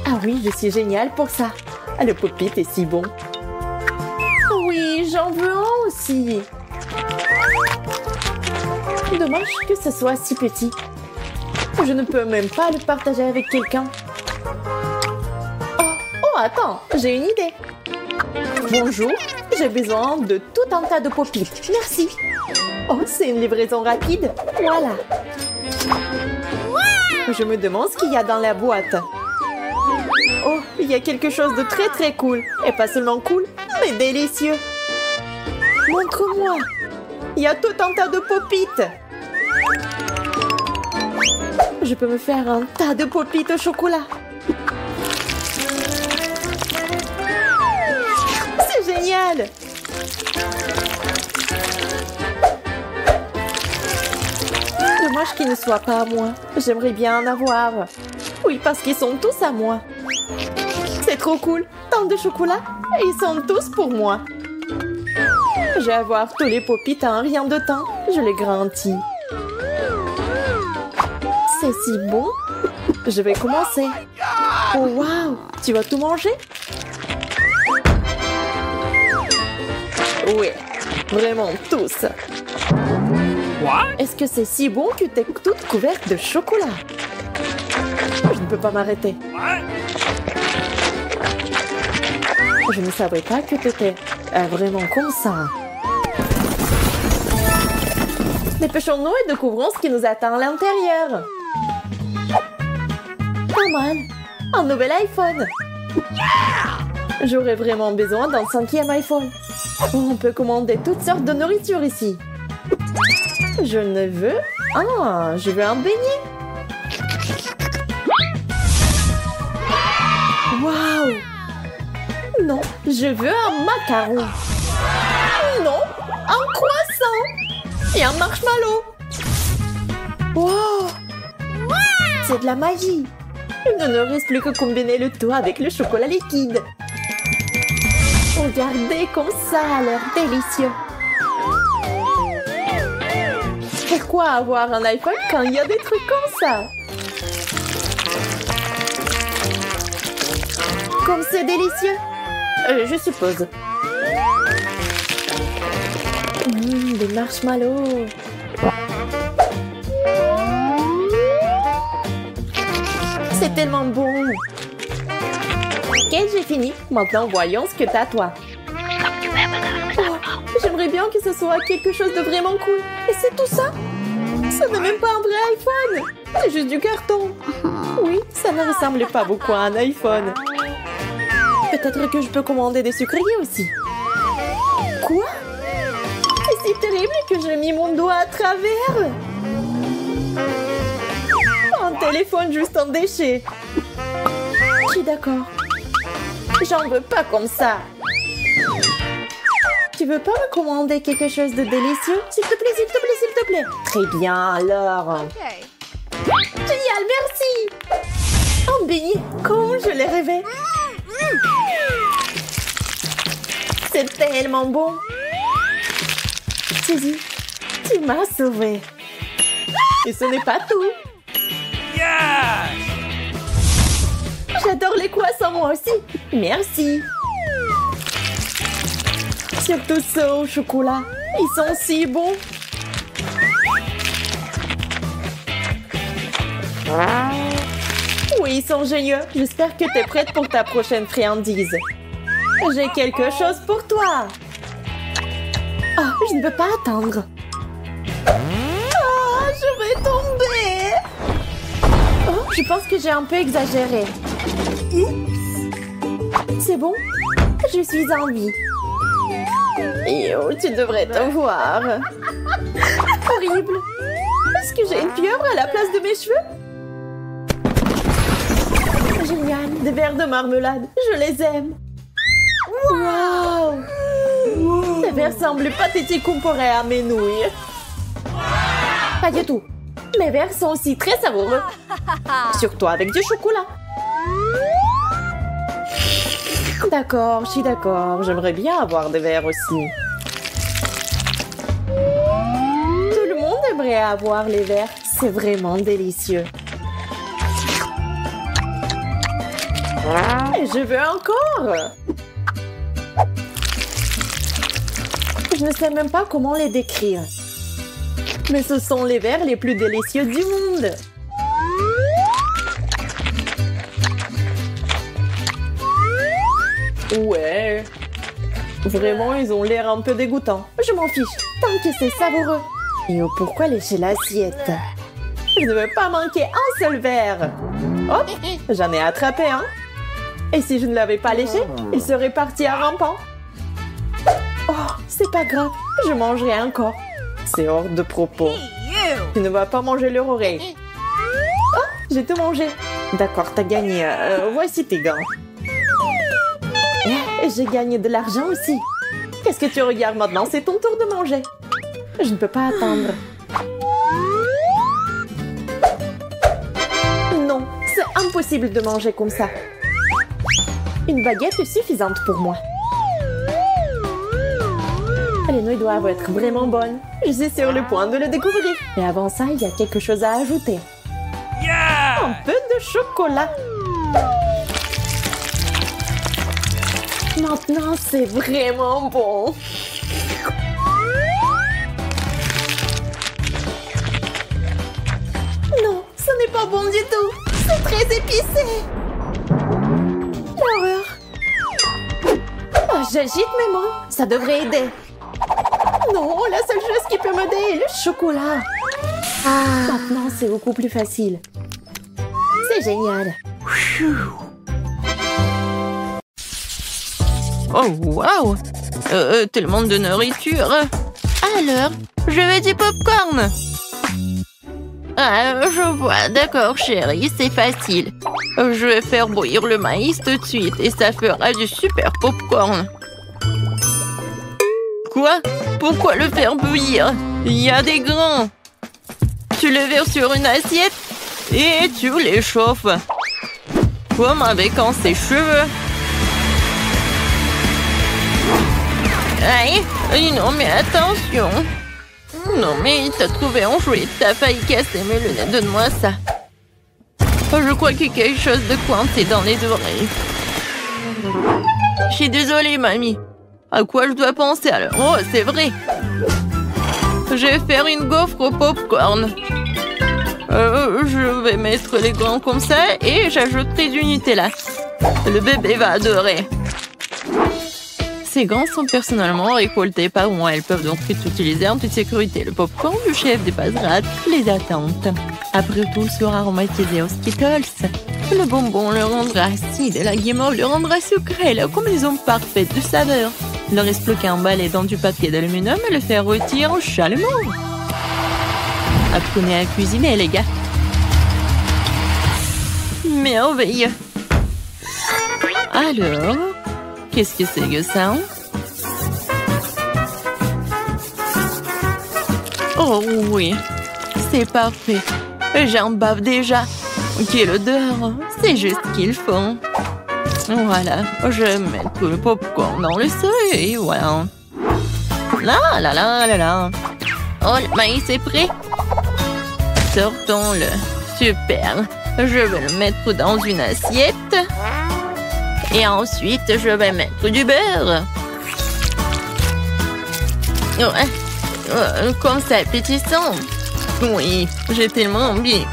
Speaker 1: Ah oui, je suis géniale pour ça. Le Poppy est si bon. Oui, j'en veux un aussi. Dommage que ce soit si petit. Je ne peux même pas le partager avec quelqu'un. Oh, attends, j'ai une idée. Bonjour, j'ai besoin de tout un tas de Poppy. Merci. Oh, c'est une livraison rapide. Voilà. Je me demande ce qu'il y a dans la boîte. Oh, il y a quelque chose de très très cool. Et pas seulement cool, mais délicieux. Montre-moi. Il y a tout un tas de Pop-It. Je peux me faire un tas de Pop-It au chocolat. C'est génial. Dommage qu'ils ne soient pas à moi. J'aimerais bien en avoir. Oui, parce qu'ils sont tous à moi. C'est trop cool. Tant de chocolat. Et ils sont tous pour moi. Je vais avoir tous les Pop-It en rien de temps. Je les garantis. C'est si bon. Je vais commencer. Oh, waouh. Tu vas tout manger? Oui. Vraiment tous. Est-ce que c'est si bon que t'es toute couverte de chocolat? Je ne peux pas m'arrêter. Je ne savais pas que t'étais vraiment comme ça. Dépêchons-nous et découvrons ce qui nous attend à l'intérieur. Pas mal. Un nouvel iPhone. J'aurais vraiment besoin d'un 5e iPhone. On peut commander toutes sortes de nourriture ici. Je ne veux... Ah, je veux un beignet. Waouh! Non, je veux un macaron. Non, un croissant. Et un marshmallow. Wow! C'est de la magie. Il ne nous reste plus que combiner le tout avec le chocolat liquide. Regardez comme ça a l'air délicieux. Pourquoi avoir un iPhone quand il y a des trucs comme ça? Comme c'est délicieux. Je suppose. Des marshmallows. C'est tellement bon. Ok, j'ai fini. Maintenant, voyons ce que t'as, toi. Oh, j'aimerais bien que ce soit quelque chose de vraiment cool. Et c'est tout ça? Ça n'est même pas un vrai iPhone. C'est juste du carton. Oui, ça ne ressemble pas beaucoup à un iPhone. Peut-être que je peux commander des sucreries aussi. Quoi? C'est si terrible que j'ai mis mon doigt à travers. Un téléphone juste en déchet. Je suis d'accord. J'en veux pas comme ça. Tu veux pas me commander quelque chose de délicieux? S'il te plaît, s'il te plaît, s'il te plaît. Très bien, alors. Génial, merci. Oh, béni, comme je l'ai rêvé. C'est tellement bon. Suzy, tu m'as sauvée. Et ce n'est pas tout.
Speaker 2: Yes!
Speaker 1: J'adore les croissants, moi aussi. Merci. Surtout ceux au chocolat. Ils sont si bons. Oui, ils sont géniaux. J'espère que tu es prête pour ta prochaine friandise. J'ai quelque chose pour toi. Oh, je ne peux pas attendre. Oh, je vais tomber. Oh, je pense que j'ai un peu exagéré. C'est bon? Je suis en vie. Yo, tu devrais te voir. Horrible. Est-ce que j'ai une pieuvre à la place de mes cheveux? Génial, des verres de marmelade. Je les aime. Wow! Ces verres semblent pathétiques comparés à mes nouilles. Pas du tout. Mes verres sont aussi très savoureux. Surtout avec du chocolat. D'accord, je suis d'accord. J'aimerais bien avoir des verres aussi. Tout le monde aimerait avoir les verres. C'est vraiment délicieux. Et je veux encore. Je ne sais même pas comment les décrire. Mais ce sont les verres les plus délicieux du monde. Ouais. Vraiment, ils ont l'air un peu dégoûtants. Je m'en fiche, tant que c'est savoureux. Et pourquoi lécher l'assiette? Je ne veux pas manquer un seul verre. Hop, j'en ai attrapé un. Et si je ne l'avais pas léché, il serait parti à rampant. Oh, c'est pas grave, je mangerai encore. C'est hors de propos. Tu ne vas pas manger leur oreille. Oh, j'ai tout mangé. D'accord, t'as gagné. Voici tes gants. J'ai gagné de l'argent aussi. Qu'est-ce que tu regardes maintenant? C'est ton tour de manger. Je ne peux pas attendre. Non, c'est impossible de manger comme ça. Une baguette est suffisante pour moi. Les nouilles doivent être vraiment bonnes. Je suis sur le point de le découvrir. Mais avant ça, il y a quelque chose à ajouter.
Speaker 2: Yeah!
Speaker 1: Un peu de chocolat. Maintenant, c'est vraiment bon. Non, ce n'est pas bon du tout. C'est très épicé. L'horreur. Oh, j'agite mes mains. Ça devrait aider. Non, la seule chose qui peut m'aider est le chocolat. Maintenant, c'est beaucoup plus facile. C'est génial.
Speaker 5: Oh, wow! Tellement de nourriture! Alors, je veux du popcorn! Ah, je vois, d'accord, chérie, c'est facile. Je vais faire bouillir le maïs tout de suite et ça fera du super popcorn. Quoi? Pourquoi le faire bouillir? Il y a des grains! Tu le verses sur une assiette et tu les chauffes. Comme avec un sèche-cheveux. Aïe, non mais attention. Non mais t'as trouvé un jouet, t'as failli casser mes lunettes, donne-moi ça. Oh, je crois qu'il y a quelque chose de coincé dans les oreilles. Je suis désolée, mamie. À quoi je dois penser alors? Oh, c'est vrai. Je vais faire une gaufre au popcorn. Je vais mettre les grains comme ça et j'ajouterai du Nutella. Le bébé va adorer. Ces grains sont personnellement récoltés par moi. Elles peuvent donc être utilisées en toute sécurité. Le popcorn du chef dépassera toutes les attentes. Après tout, il sera aromatisé aux Skittles. Le bonbon le rendra acide et la guimauve le rendra sucré. La combinaison parfaite de saveurs. Il ne reste plus qu'à emballer dans du papier d'aluminium et le faire rôtir chalumeau. Apprenez à cuisiner, les gars. Merveilleux. Alors, qu'est-ce que c'est que ça? Oh oui, c'est parfait. J'en bave déjà. Quelle odeur. C'est juste ce qu'il faut. Voilà, je vais mettre le popcorn dans le seuil et voilà. Là, là, là, là, là. Oh, le maïs est prêt. Sortons-le. Super. Je vais le mettre dans une assiette. Et ensuite, je vais mettre du beurre. Comme ça, appétissant. Oui, j'ai tellement envie.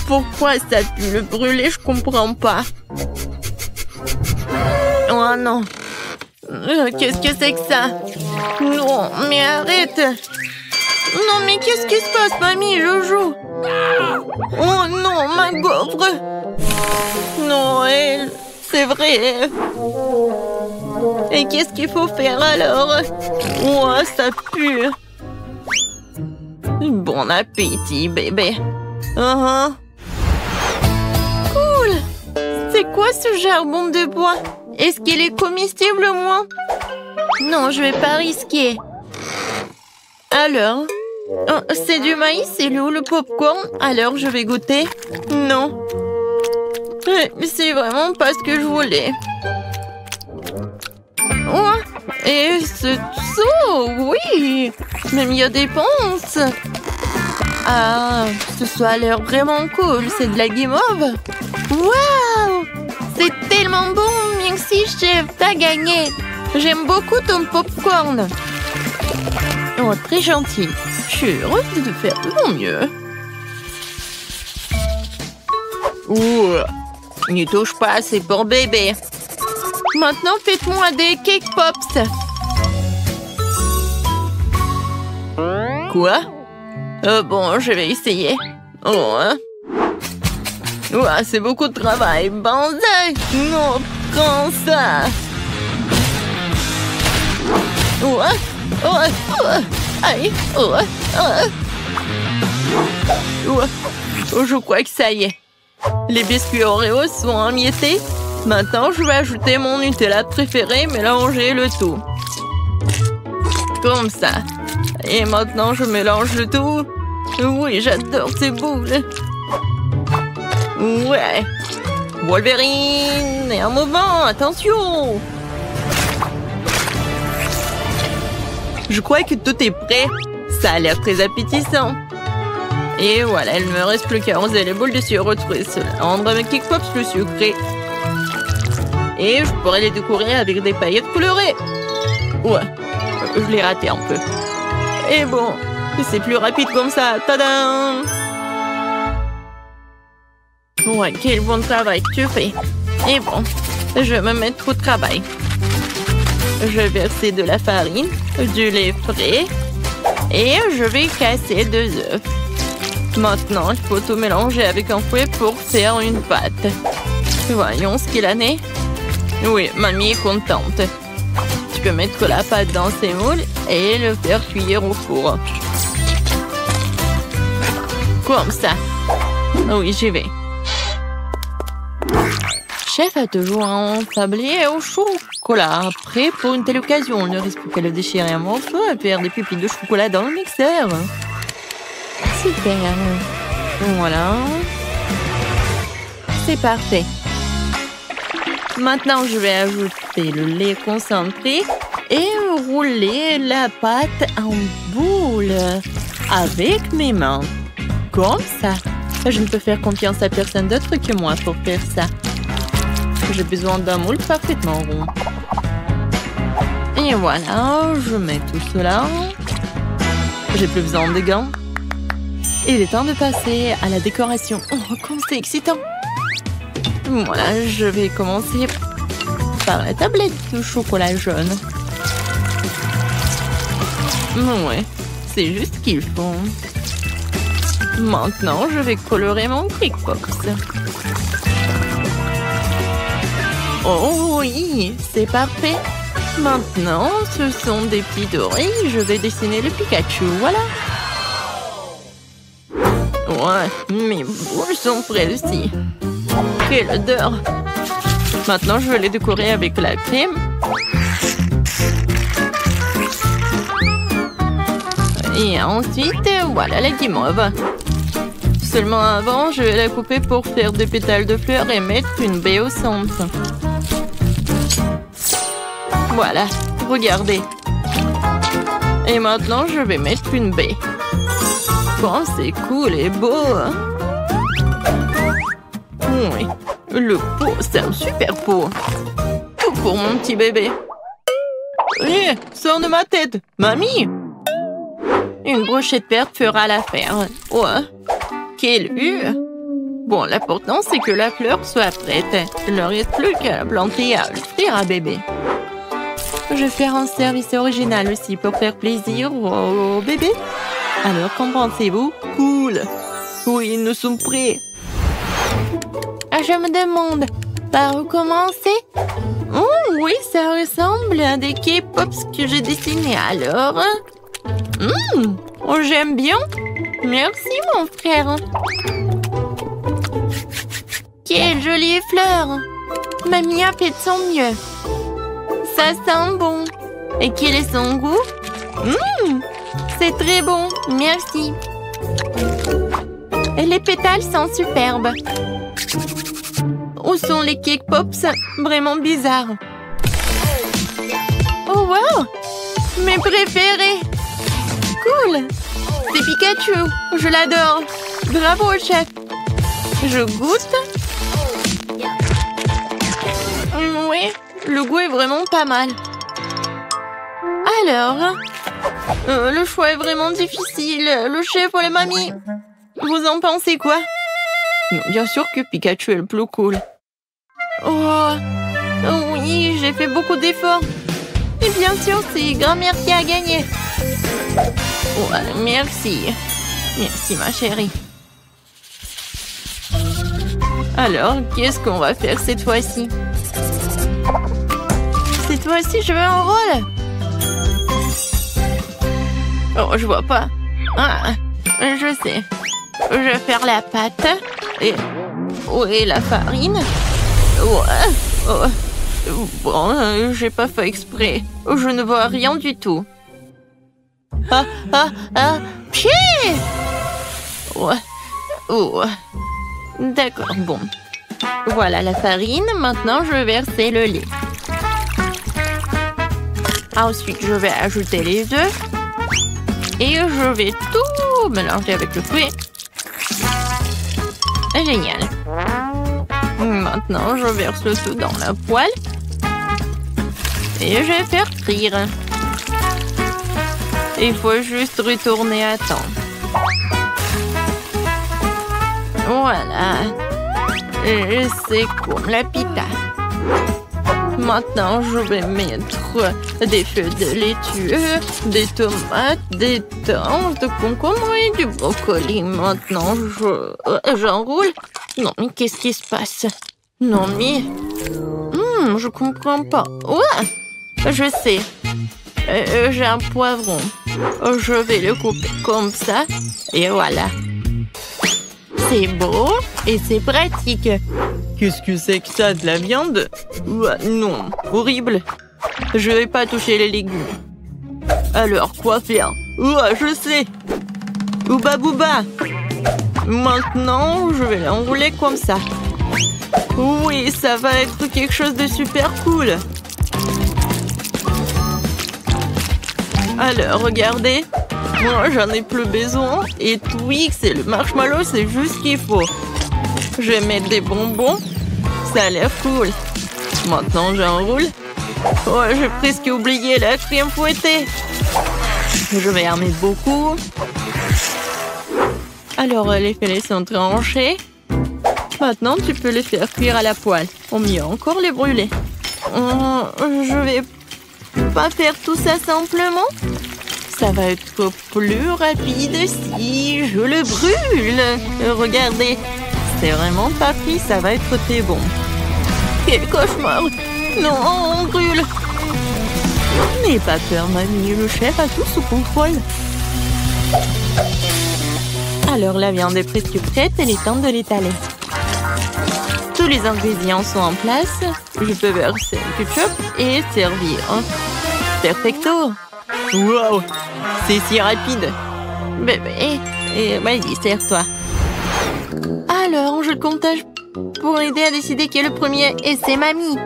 Speaker 5: Pourquoi ça pue le brûler? Je comprends pas. Oh non. Qu'est-ce que c'est que ça? Non, mais arrête. Non, mais qu'est-ce qui se passe, mamie, Jojo? Oh non, ma gaufre. Noël, c'est vrai. Et qu'est-ce qu'il faut faire alors? Oh, ça pue. Bon appétit, bébé. Cool. C'est quoi ce charbon de bois? Est-ce qu'il est comestible, moi? Non, je vais pas risquer. Alors? Oh, c'est du maïs, c'est où le popcorn? Alors, je vais goûter. Non. C'est vraiment pas ce que je voulais. Oh, et ce saut, oui. Même il y a des ponces. Ah, ce a l'air vraiment cool. C'est de la guimauve. Waouh! C'est tellement bon. Merci, chef. T'as gagné. J'aime beaucoup ton popcorn. Oh, très gentil. Je suis heureuse de faire de mon mieux. Ouh, n'y touche pas, c'est pour bébé. Maintenant, faites-moi des cake pops. Quoi? Bon, je vais essayer. Oh, hein? Ouah, c'est beaucoup de travail. Banzai! Non, prends ça! Ouah! Ouah! Ouah! Aïe! Ouah! Ouah! Oh, je crois que ça y est. Les biscuits Oreo sont émiettés. Maintenant, je vais ajouter mon Nutella préféré, mélanger le tout. Comme ça. Et maintenant, je mélange le tout. Oui, j'adore ces boules. Ouais. Wolverine! Et un mouvement, attention! Je crois que tout est prêt. Ça a l'air très appétissant. Et voilà, il ne me reste plus qu'à arroser les boules de sirop retrouver cela. Rendre mes cake pops le sucré. Et je pourrais les décorer avec des paillettes colorées. Ouais, je l'ai raté un peu. Et bon, c'est plus rapide comme ça. Tadam! Ouais, quel bon travail que tu fais. Et bon, je vais me mettre au travail. Je vais verser de la farine, du lait frais et je vais casser 2 œufs. Maintenant, il faut tout mélanger avec un fouet pour faire une pâte. Voyons ce qu'il en est. Oui, mamie est contente. Tu peux mettre la pâte dans ces moules et le faire cuire au four. Comme ça. Oui, j'y vais. Chef a toujours un tablier au chocolat. Prêt pour une telle occasion. Il ne reste plus qu'à le déchirer en morceaux et faire des pupilles de chocolat dans le mixeur. Super. Voilà. C'est parfait. Maintenant, je vais ajouter le lait concentré et rouler la pâte en boule avec mes mains. Comme ça. Je ne peux faire confiance à personne d'autre que moi pour faire ça. J'ai besoin d'un moule parfaitement rond. Et voilà, je mets tout cela. J'ai plus besoin de gants. Il est temps de passer à la décoration. Oh, comme c'est excitant! Voilà, je vais commencer par la tablette de chocolat jaune. Ouais, c'est juste ce qu'il faut. Maintenant, je vais colorer mon cake pops. Oh oui, c'est parfait. Maintenant, ce sont des petits dorés. Je vais dessiner le Pikachu, voilà. Ouais, mes boules sont prêtes aussi. Quelle odeur! Maintenant, je vais les décorer avec la crème. Et ensuite, voilà la guimauve. Seulement avant, je vais la couper pour faire des pétales de fleurs et mettre une baie au centre. Voilà, regardez. Et maintenant, je vais mettre une baie. Oh, c'est cool et beau. Oui, le pot, c'est un super pot. Tout pour mon petit bébé. Hé, sors de ma tête, mamie. Une brochette verte fera l'affaire. Ouais, quelle vue. Bon, l'important, c'est que la fleur soit prête. Il ne reste plus qu'à la planter à offrir à bébé. Je vais faire un service original aussi pour faire plaisir au bébé. Alors, qu'en pensez-vous? Cool. Oui, nous sommes prêts. Je me demande, par où commencer? Oh, oui, ça ressemble à des K-pops que j'ai dessinés alors. Oh, j'aime bien. Merci, mon frère. Quelle jolie fleur. Mamie a fait de son mieux. Ça sent bon. Et quel est son goût? C'est très bon. Merci. Et les pétales sont superbes. Où sont les cake pops? Vraiment bizarres. Oh, wow! Mes préférés. Cool. C'est Pikachu. Je l'adore. Bravo, chef. Je goûte. Oui, le goût est vraiment pas mal. Alors, le choix est vraiment difficile. Le chef ou la mamie? Vous en pensez quoi? Bien sûr que Pikachu est le plus cool. Oh, oui, j'ai fait beaucoup d'efforts. Et bien sûr, c'est grand-mère qui a gagné. Ouais, merci. Merci, ma chérie. Alors, qu'est-ce qu'on va faire cette fois-ci? Cette fois-ci, je veux un rôle. Oh, je vois pas. Ah, je sais. Je vais faire la pâte. Et... où est la farine? Ouais. Oh. Bon, j'ai pas fait exprès. Je ne vois rien du tout. Pied! Ouais. Oh. D'accord, bon. Voilà la farine. Maintenant, je vais verser le lait. Ensuite, je vais ajouter les œufs. Et je vais tout mélanger avec le fruit. Génial. Maintenant, je verse tout dans la poêle. Et je vais faire frire. Il faut juste retourner à temps. Voilà. C'est comme la pita. Maintenant, je vais mettre des feuilles de laitue, des tomates, des thym, de concombre et du brocoli. Maintenant, j'enroule. Non, mais qu'est-ce qui se passe? Non, mais... je comprends pas. Ouais, je sais. J'ai un poivron. Je vais le couper comme ça. Et voilà. C'est beau et c'est pratique. Qu'est-ce que c'est que ça, de la viande? Non, horrible. Je vais pas toucher les légumes. Alors, quoi faire? Je sais. Ouba bouba. Maintenant, je vais l'enrouler comme ça. Oui, ça va être quelque chose de super cool. Alors, regardez. Moi, j'en ai plus besoin. Et Twix et le marshmallow, c'est juste ce qu'il faut. Je vais mettre des bonbons. Ça a l'air cool. Maintenant, j'enroule. Oh, j'ai presque oublié la crème fouettée. Je vais en mettre beaucoup. Alors, les filets sont tranchés. Maintenant, tu peux les faire cuire à la poêle. Ou mieux encore, les brûler. Je vais pas faire tout ça simplement. Ça va être plus rapide si je le brûle. Regardez, c'est vraiment pas pris, ça va être très bon. Quel cauchemar! Non, on brûle. N'aie pas peur, mamie, le chef a tout sous contrôle. Alors la viande est presque prête, il est temps de l'étaler. Tous les ingrédients sont en place. Je peux verser le ketchup et servir. Perfecto. Wow, c'est si rapide. Bébé, vas-y, sers-toi. Alors, je comptage pour aider à décider qui est le premier. Et c'est mamie.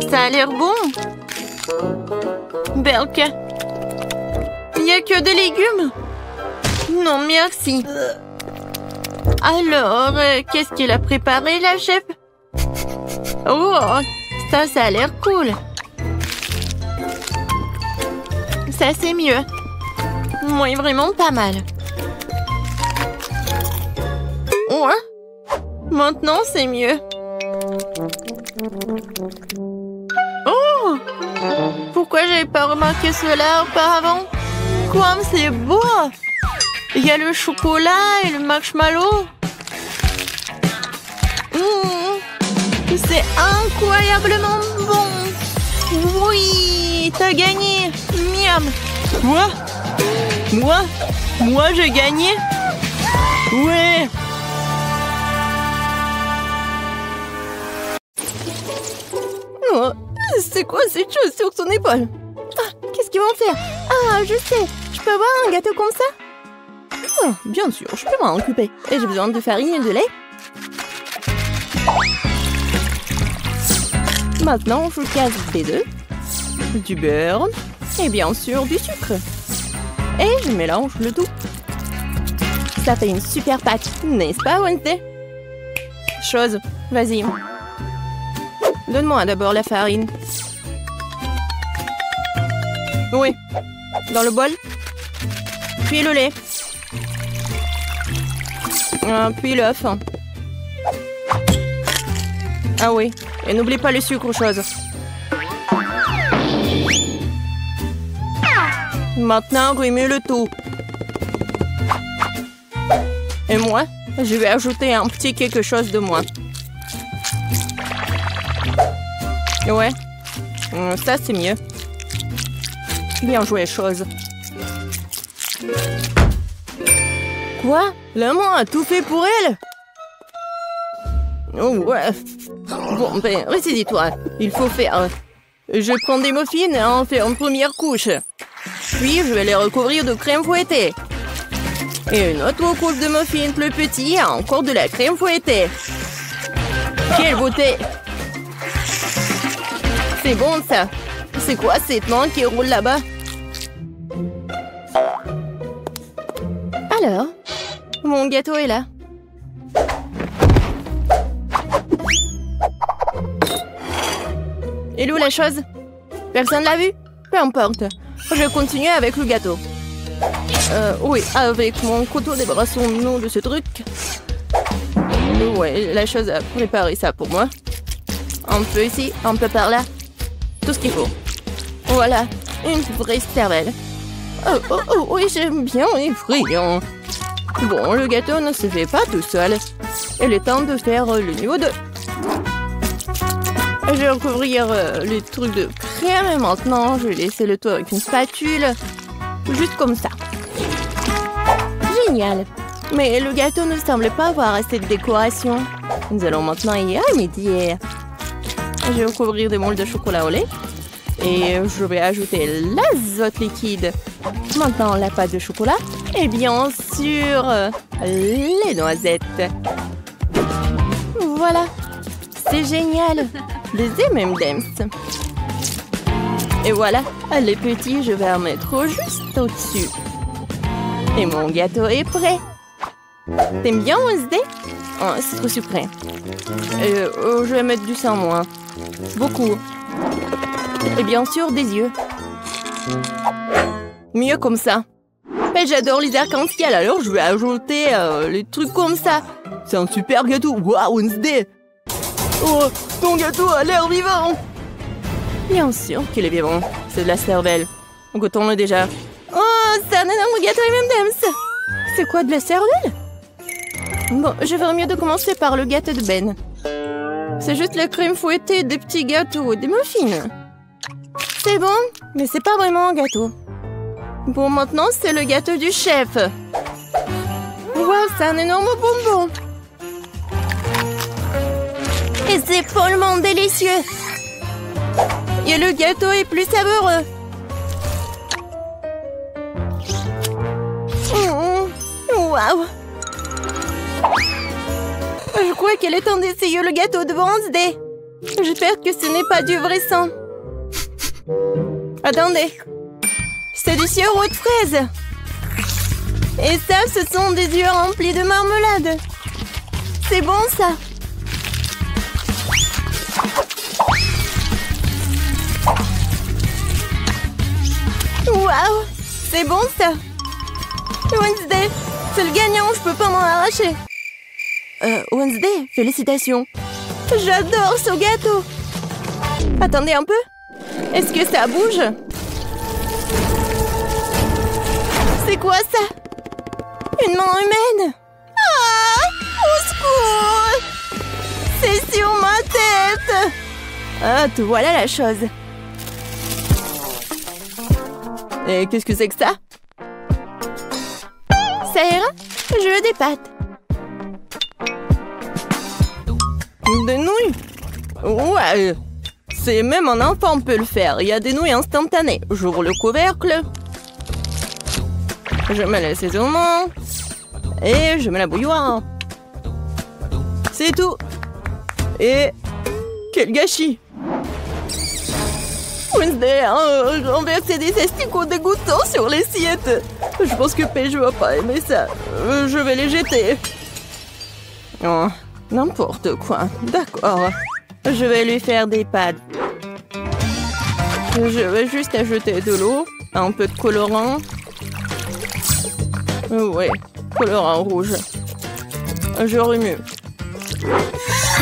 Speaker 5: Ça a l'air bon. Belka. Il n'y a que des légumes. Non, merci. Alors, qu'est-ce qu'elle a préparé, la chef? Oh, ça a l'air cool. Ça, c'est mieux. Moi, vraiment pas mal. Ouais. Maintenant, c'est mieux. Oh! Pourquoi j'avais pas remarqué cela auparavant? Comme c'est beau! Il y a le chocolat et le marshmallow. C'est incroyablement bon. Oui, t'as gagné. Miam. Quoi? Moi, j'ai gagné? Ouais. Oh, c'est quoi cette chose sur son épaule? Ah, qu'est-ce qu'ils vont faire? Ah, je sais. Je peux avoir un gâteau comme ça? Oh, bien sûr, je peux m'en occuper. Et j'ai besoin de farine et de lait. Maintenant, je casse des œufs, du beurre et bien sûr du sucre. Et je mélange le tout. Ça fait une super pâte, n'est-ce pas, Wednesday? Chose, vas-y. Donne-moi d'abord la farine. Oui, dans le bol. Puis le lait. Puis l'œuf. Ah oui, et n'oublie pas le sucre, chose. Maintenant, remue le tout. Et moi, je vais ajouter un petit quelque chose de moi. Ouais, ça c'est mieux. Bien joué, chose. Quoi? La main a tout fait pour elle? Oh ouais. Bon, ben, ressaisis-toi. Il faut faire... Je prends des muffins et en fais une première couche. Puis, je vais les recouvrir de crème fouettée. Et une autre couche de muffins plus petit et encore de la crème fouettée. Quelle beauté! C'est bon, ça. C'est quoi cette main qui roule là-bas? Alors, mon gâteau est là. Et où la chose? Personne l'a vu? Peu importe. Je continue avec le gâteau. Oui, avec mon couteau, débarrassons-nous de ce truc. Ouais, la chose a préparé ça pour moi. Un peu ici, un peu par là. Tout ce qu'il faut. Voilà, une vraie cervelle. Oh, oui, j'aime bien les friands. Bon, le gâteau ne se fait pas tout seul. Il est temps de faire le niveau 2. Je vais recouvrir les trucs de crème et maintenant je vais laisser le tout avec une spatule. Juste comme ça. Génial. Mais le gâteau ne semble pas avoir assez de décoration. Nous allons maintenant y remédier. Je vais recouvrir des moules de chocolat au lait. Et je vais ajouter l'azote liquide. Maintenant la pâte de chocolat. Et bien sûr, les noisettes. Voilà. C'est génial. Des M&M's. Et voilà, les petits, je vais en mettre juste au-dessus. Et mon gâteau est prêt. T'aimes bien, Wednesday? Oh, c'est trop sucré. Je vais mettre du sang moins. Beaucoup. Et bien sûr, des yeux. Mieux comme ça. Mais j'adore les arcs-en-ciel, alors je vais ajouter les trucs comme ça. C'est un super gâteau. Waouh, Wednesday! Oh, ton gâteau a l'air vivant! Bien sûr qu'il est vivant. C'est de la cervelle. Goûtons-le déjà. Oh, c'est un énorme gâteau M&M's! C'est quoi, de la cervelle? Bon, je ferais mieux de commencer par le gâteau de Ben. C'est juste la crème fouettée, des petits gâteaux, des muffins. C'est bon, mais c'est pas vraiment un gâteau. Bon, maintenant, c'est le gâteau du chef. Wow, c'est un énorme bonbon.
Speaker 3: Et c'est follement délicieux.
Speaker 5: Et le gâteau est plus savoureux.
Speaker 3: Waouh!
Speaker 5: Je crois qu'il est temps d'essayer le gâteau de Wednesday. J'espère que ce n'est pas du vrai sang. Attendez. C'est du sirop de fraise. Et ça, ce sont des yeux remplis de marmelade. C'est bon, ça. Waouh! C'est bon, ça. Wednesday, c'est le gagnant, je peux pas m'en arracher. Wednesday, félicitations. J'adore ce gâteau. Attendez un peu. Est-ce que ça bouge? C'est quoi ça? Une main humaine? Ah! Au secours! C'est sur ma tête! Ah, te voilà la chose. Et qu'est-ce que c'est que ça? Ça ira? Je veux des pâtes. Des nouilles? Ouais. C'est même un enfant peut le faire. Il y a des nouilles instantanées. J'ouvre le couvercle. Je mets l'assaisonnement. Et je mets la bouilloire. C'est tout. Et quel gâchis! Wednesday a renversé des asticots dégoûtants sur l'assiette. Je pense que Paige va pas aimer ça. Je vais les jeter. Oh, n'importe quoi. D'accord. Je vais lui faire des pâtes. Je vais juste ajouter de l'eau, un peu de colorant. Ouais, colorant rouge. Je remue.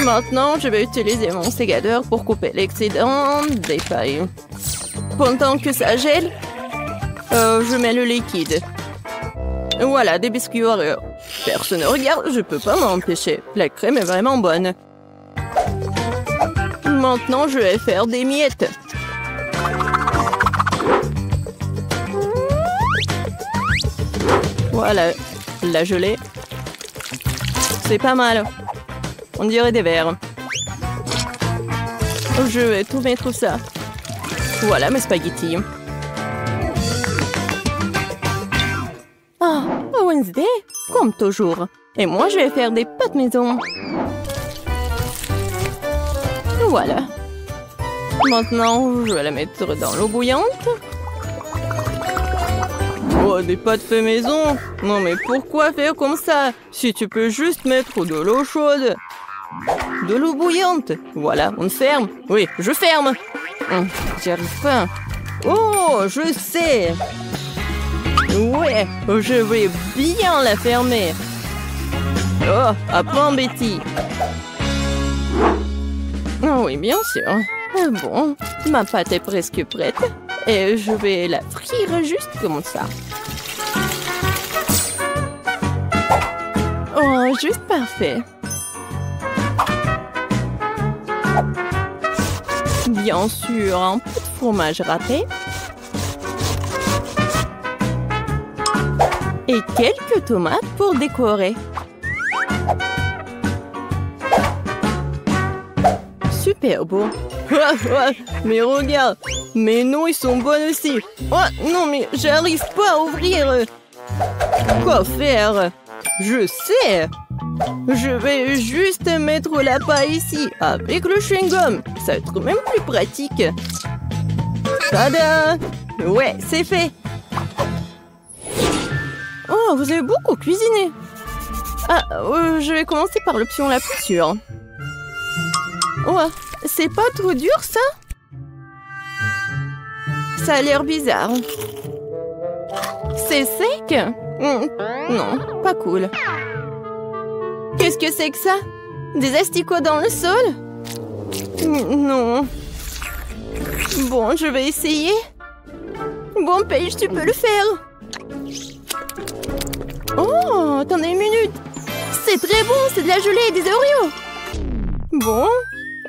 Speaker 5: Maintenant, je vais utiliser mon sécateur pour couper l'excédent des pailles. Pendant que ça gèle, je mets le liquide. Voilà, des biscuits Oreo. Personne ne regarde, je peux pas m'empêcher. La crème est vraiment bonne. Maintenant, je vais faire des miettes. Voilà, la gelée. C'est pas mal. On dirait des verres. Je vais tout mettre ça. Voilà mes spaghettis. Ah, Wednesday, comme toujours. Et moi, je vais faire des pâtes maison. Voilà. Maintenant, je vais la mettre dans l'eau bouillante. Oh, des pâtes fait maison? Non, mais pourquoi faire comme ça? Si tu peux juste mettre de l'eau chaude. De l'eau bouillante. Voilà, on ferme. Oui, je ferme. J'y arrive pas. Oh, je sais. Ouais, je vais bien la fermer. Oh, apprends, Betty. Oh, oui, bien sûr. Bon, ma pâte est presque prête. Et je vais la frire juste comme ça. Oh, juste parfait. Bien sûr, un peu de fromage râpé. Et quelques tomates pour décorer. Super beau. Mais regarde, mes nouilles sont bonnes aussi. Oh non, mais j'arrive pas à ouvrir. Quoi faire? Je sais. Je vais juste mettre la paille ici, avec le chewing-gum. Ça va être même plus pratique. Tada! Ouais, c'est fait. Oh, vous avez beaucoup cuisiné. Ah, je vais commencer par l'option la plus sûre. Oh, c'est pas trop dur, ça? Ça a l'air bizarre. C'est sec? Non, pas cool. Qu'est-ce que c'est que ça? Des asticots dans le sol? Non. Bon, je vais essayer. Bon, Paige, tu peux le faire. Oh, attendez une minute. C'est très bon, c'est de la gelée et des Oreos. Bon,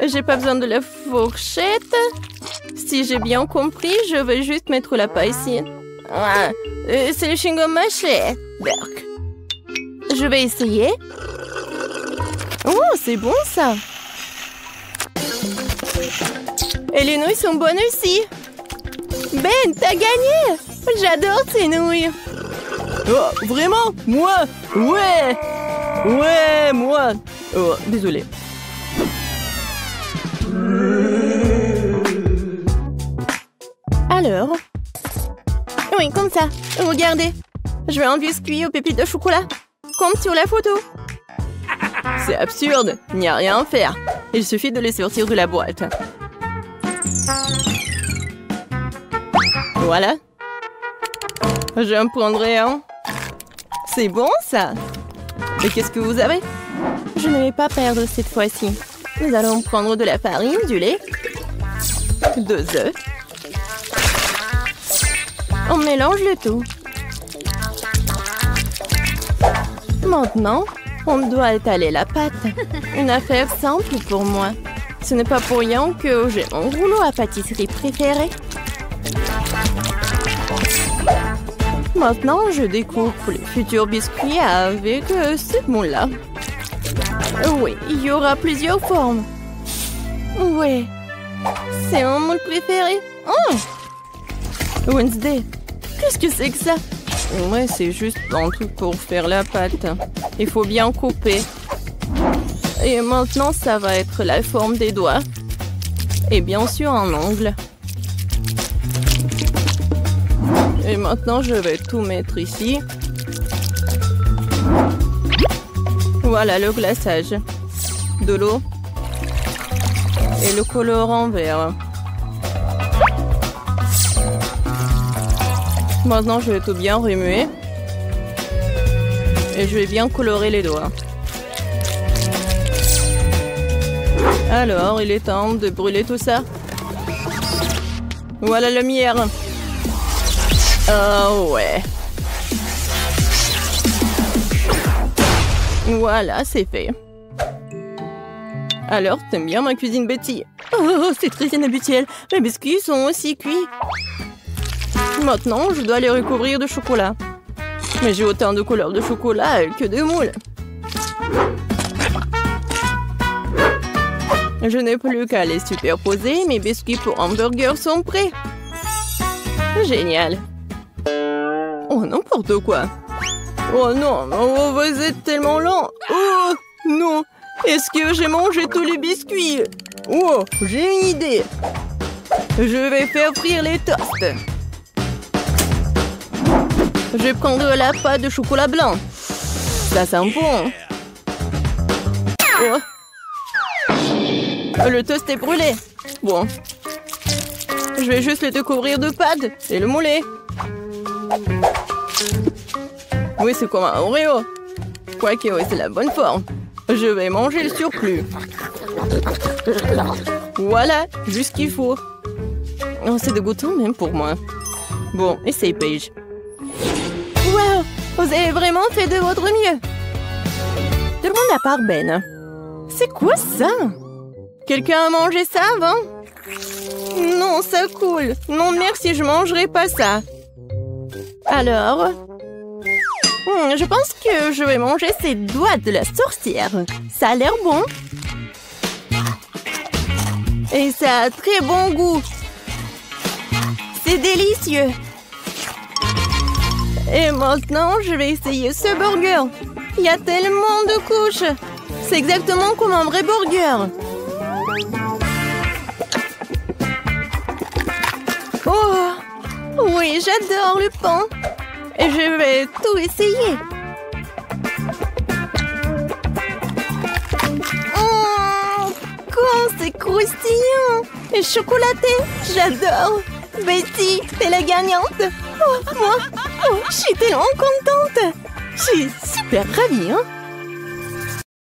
Speaker 5: j'ai pas besoin de la fourchette. Si j'ai bien compris, je vais juste mettre la paille ici. Ah, C'est le chewing-gum mâché. Berk. Je vais essayer. Oh, c'est bon ça. Et les nouilles sont bonnes aussi. Ben, t'as gagné. J'adore ces nouilles. Oh, vraiment? Moi? Ouais. Ouais, moi. Oh, désolé. Alors? Oui, comme ça. Regardez. Je veux un biscuit aux pépites de chocolat. Comme sur la photo. C'est absurde. Il n'y a rien à faire. Il suffit de les sortir de la boîte. Voilà. J'en prendrai un. C'est bon, ça. Et qu'est-ce que vous avez? Je ne vais pas perdre cette fois-ci. Nous allons prendre de la farine, du lait, 2 œufs. On mélange le tout. Maintenant, on doit étaler la pâte. Une affaire simple pour moi. Ce n'est pas pour rien que j'ai mon rouleau à pâtisserie préféré. Maintenant, je découpe les futurs biscuits avec ce moule-là. Oui, il y aura plusieurs formes. Oui, c'est mon moule préféré. Oh! Wednesday, qu'est-ce que c'est que ça? Ouais, c'est juste un truc pour faire la pâte. Il faut bien couper. Et maintenant, ça va être la forme des doigts. Et bien sûr, un ongle. Et maintenant, je vais tout mettre ici. Voilà le glaçage. De l'eau. Et le colorant vert. Maintenant, je vais tout bien remuer. Et je vais bien colorer les doigts. Alors, il est temps de brûler tout ça. Voilà la lumière. Oh ouais. Voilà, c'est fait. Alors, t'aimes bien ma cuisine, Betty? Oh, c'est très inhabituel. Mes biscuits sont aussi cuits. Maintenant, je dois les recouvrir de chocolat. Mais j'ai autant de couleurs de chocolat que de moules. Je n'ai plus qu'à les superposer. Mes biscuits pour hamburger sont prêts. Génial. Oh, n'importe quoi. Oh non, oh, vous êtes tellement lent. Oh non, est-ce que j'ai mangé tous les biscuits? Oh, j'ai une idée. Je vais faire frire les toasts. Je vais prendre la pâte de chocolat blanc. Ça sent bon. Oh. Le toast est brûlé. Bon. Je vais juste le découvrir de pâte et le mouler. Oui, c'est comme un Oreo. Quoique, oui, c'est la bonne forme. Je vais manger le surplus. Voilà, juste ce qu'il faut. Oh, c'est dégoûtant même pour moi. Bon, essaye, Paige. Wow, vous avez vraiment fait de votre mieux. Tout le monde à part Ben. C'est quoi ça? Quelqu'un a mangé ça avant? Non, ça coule. Non, merci, je mangerai pas ça. Alors, je pense que je vais manger ces doigts de la sorcière. Ça a l'air bon. Et ça a très bon goût. C'est délicieux. Et maintenant, je vais essayer ce burger. Il y a tellement de couches. C'est exactement comme un vrai burger. Oh, oui, j'adore le pain. Et je vais tout essayer. Oh, quand c'est croustillant et chocolaté, j'adore. Betty, t'es la gagnante. Oh, moi, oh, je suis tellement contente. Je suis super ravie, hein.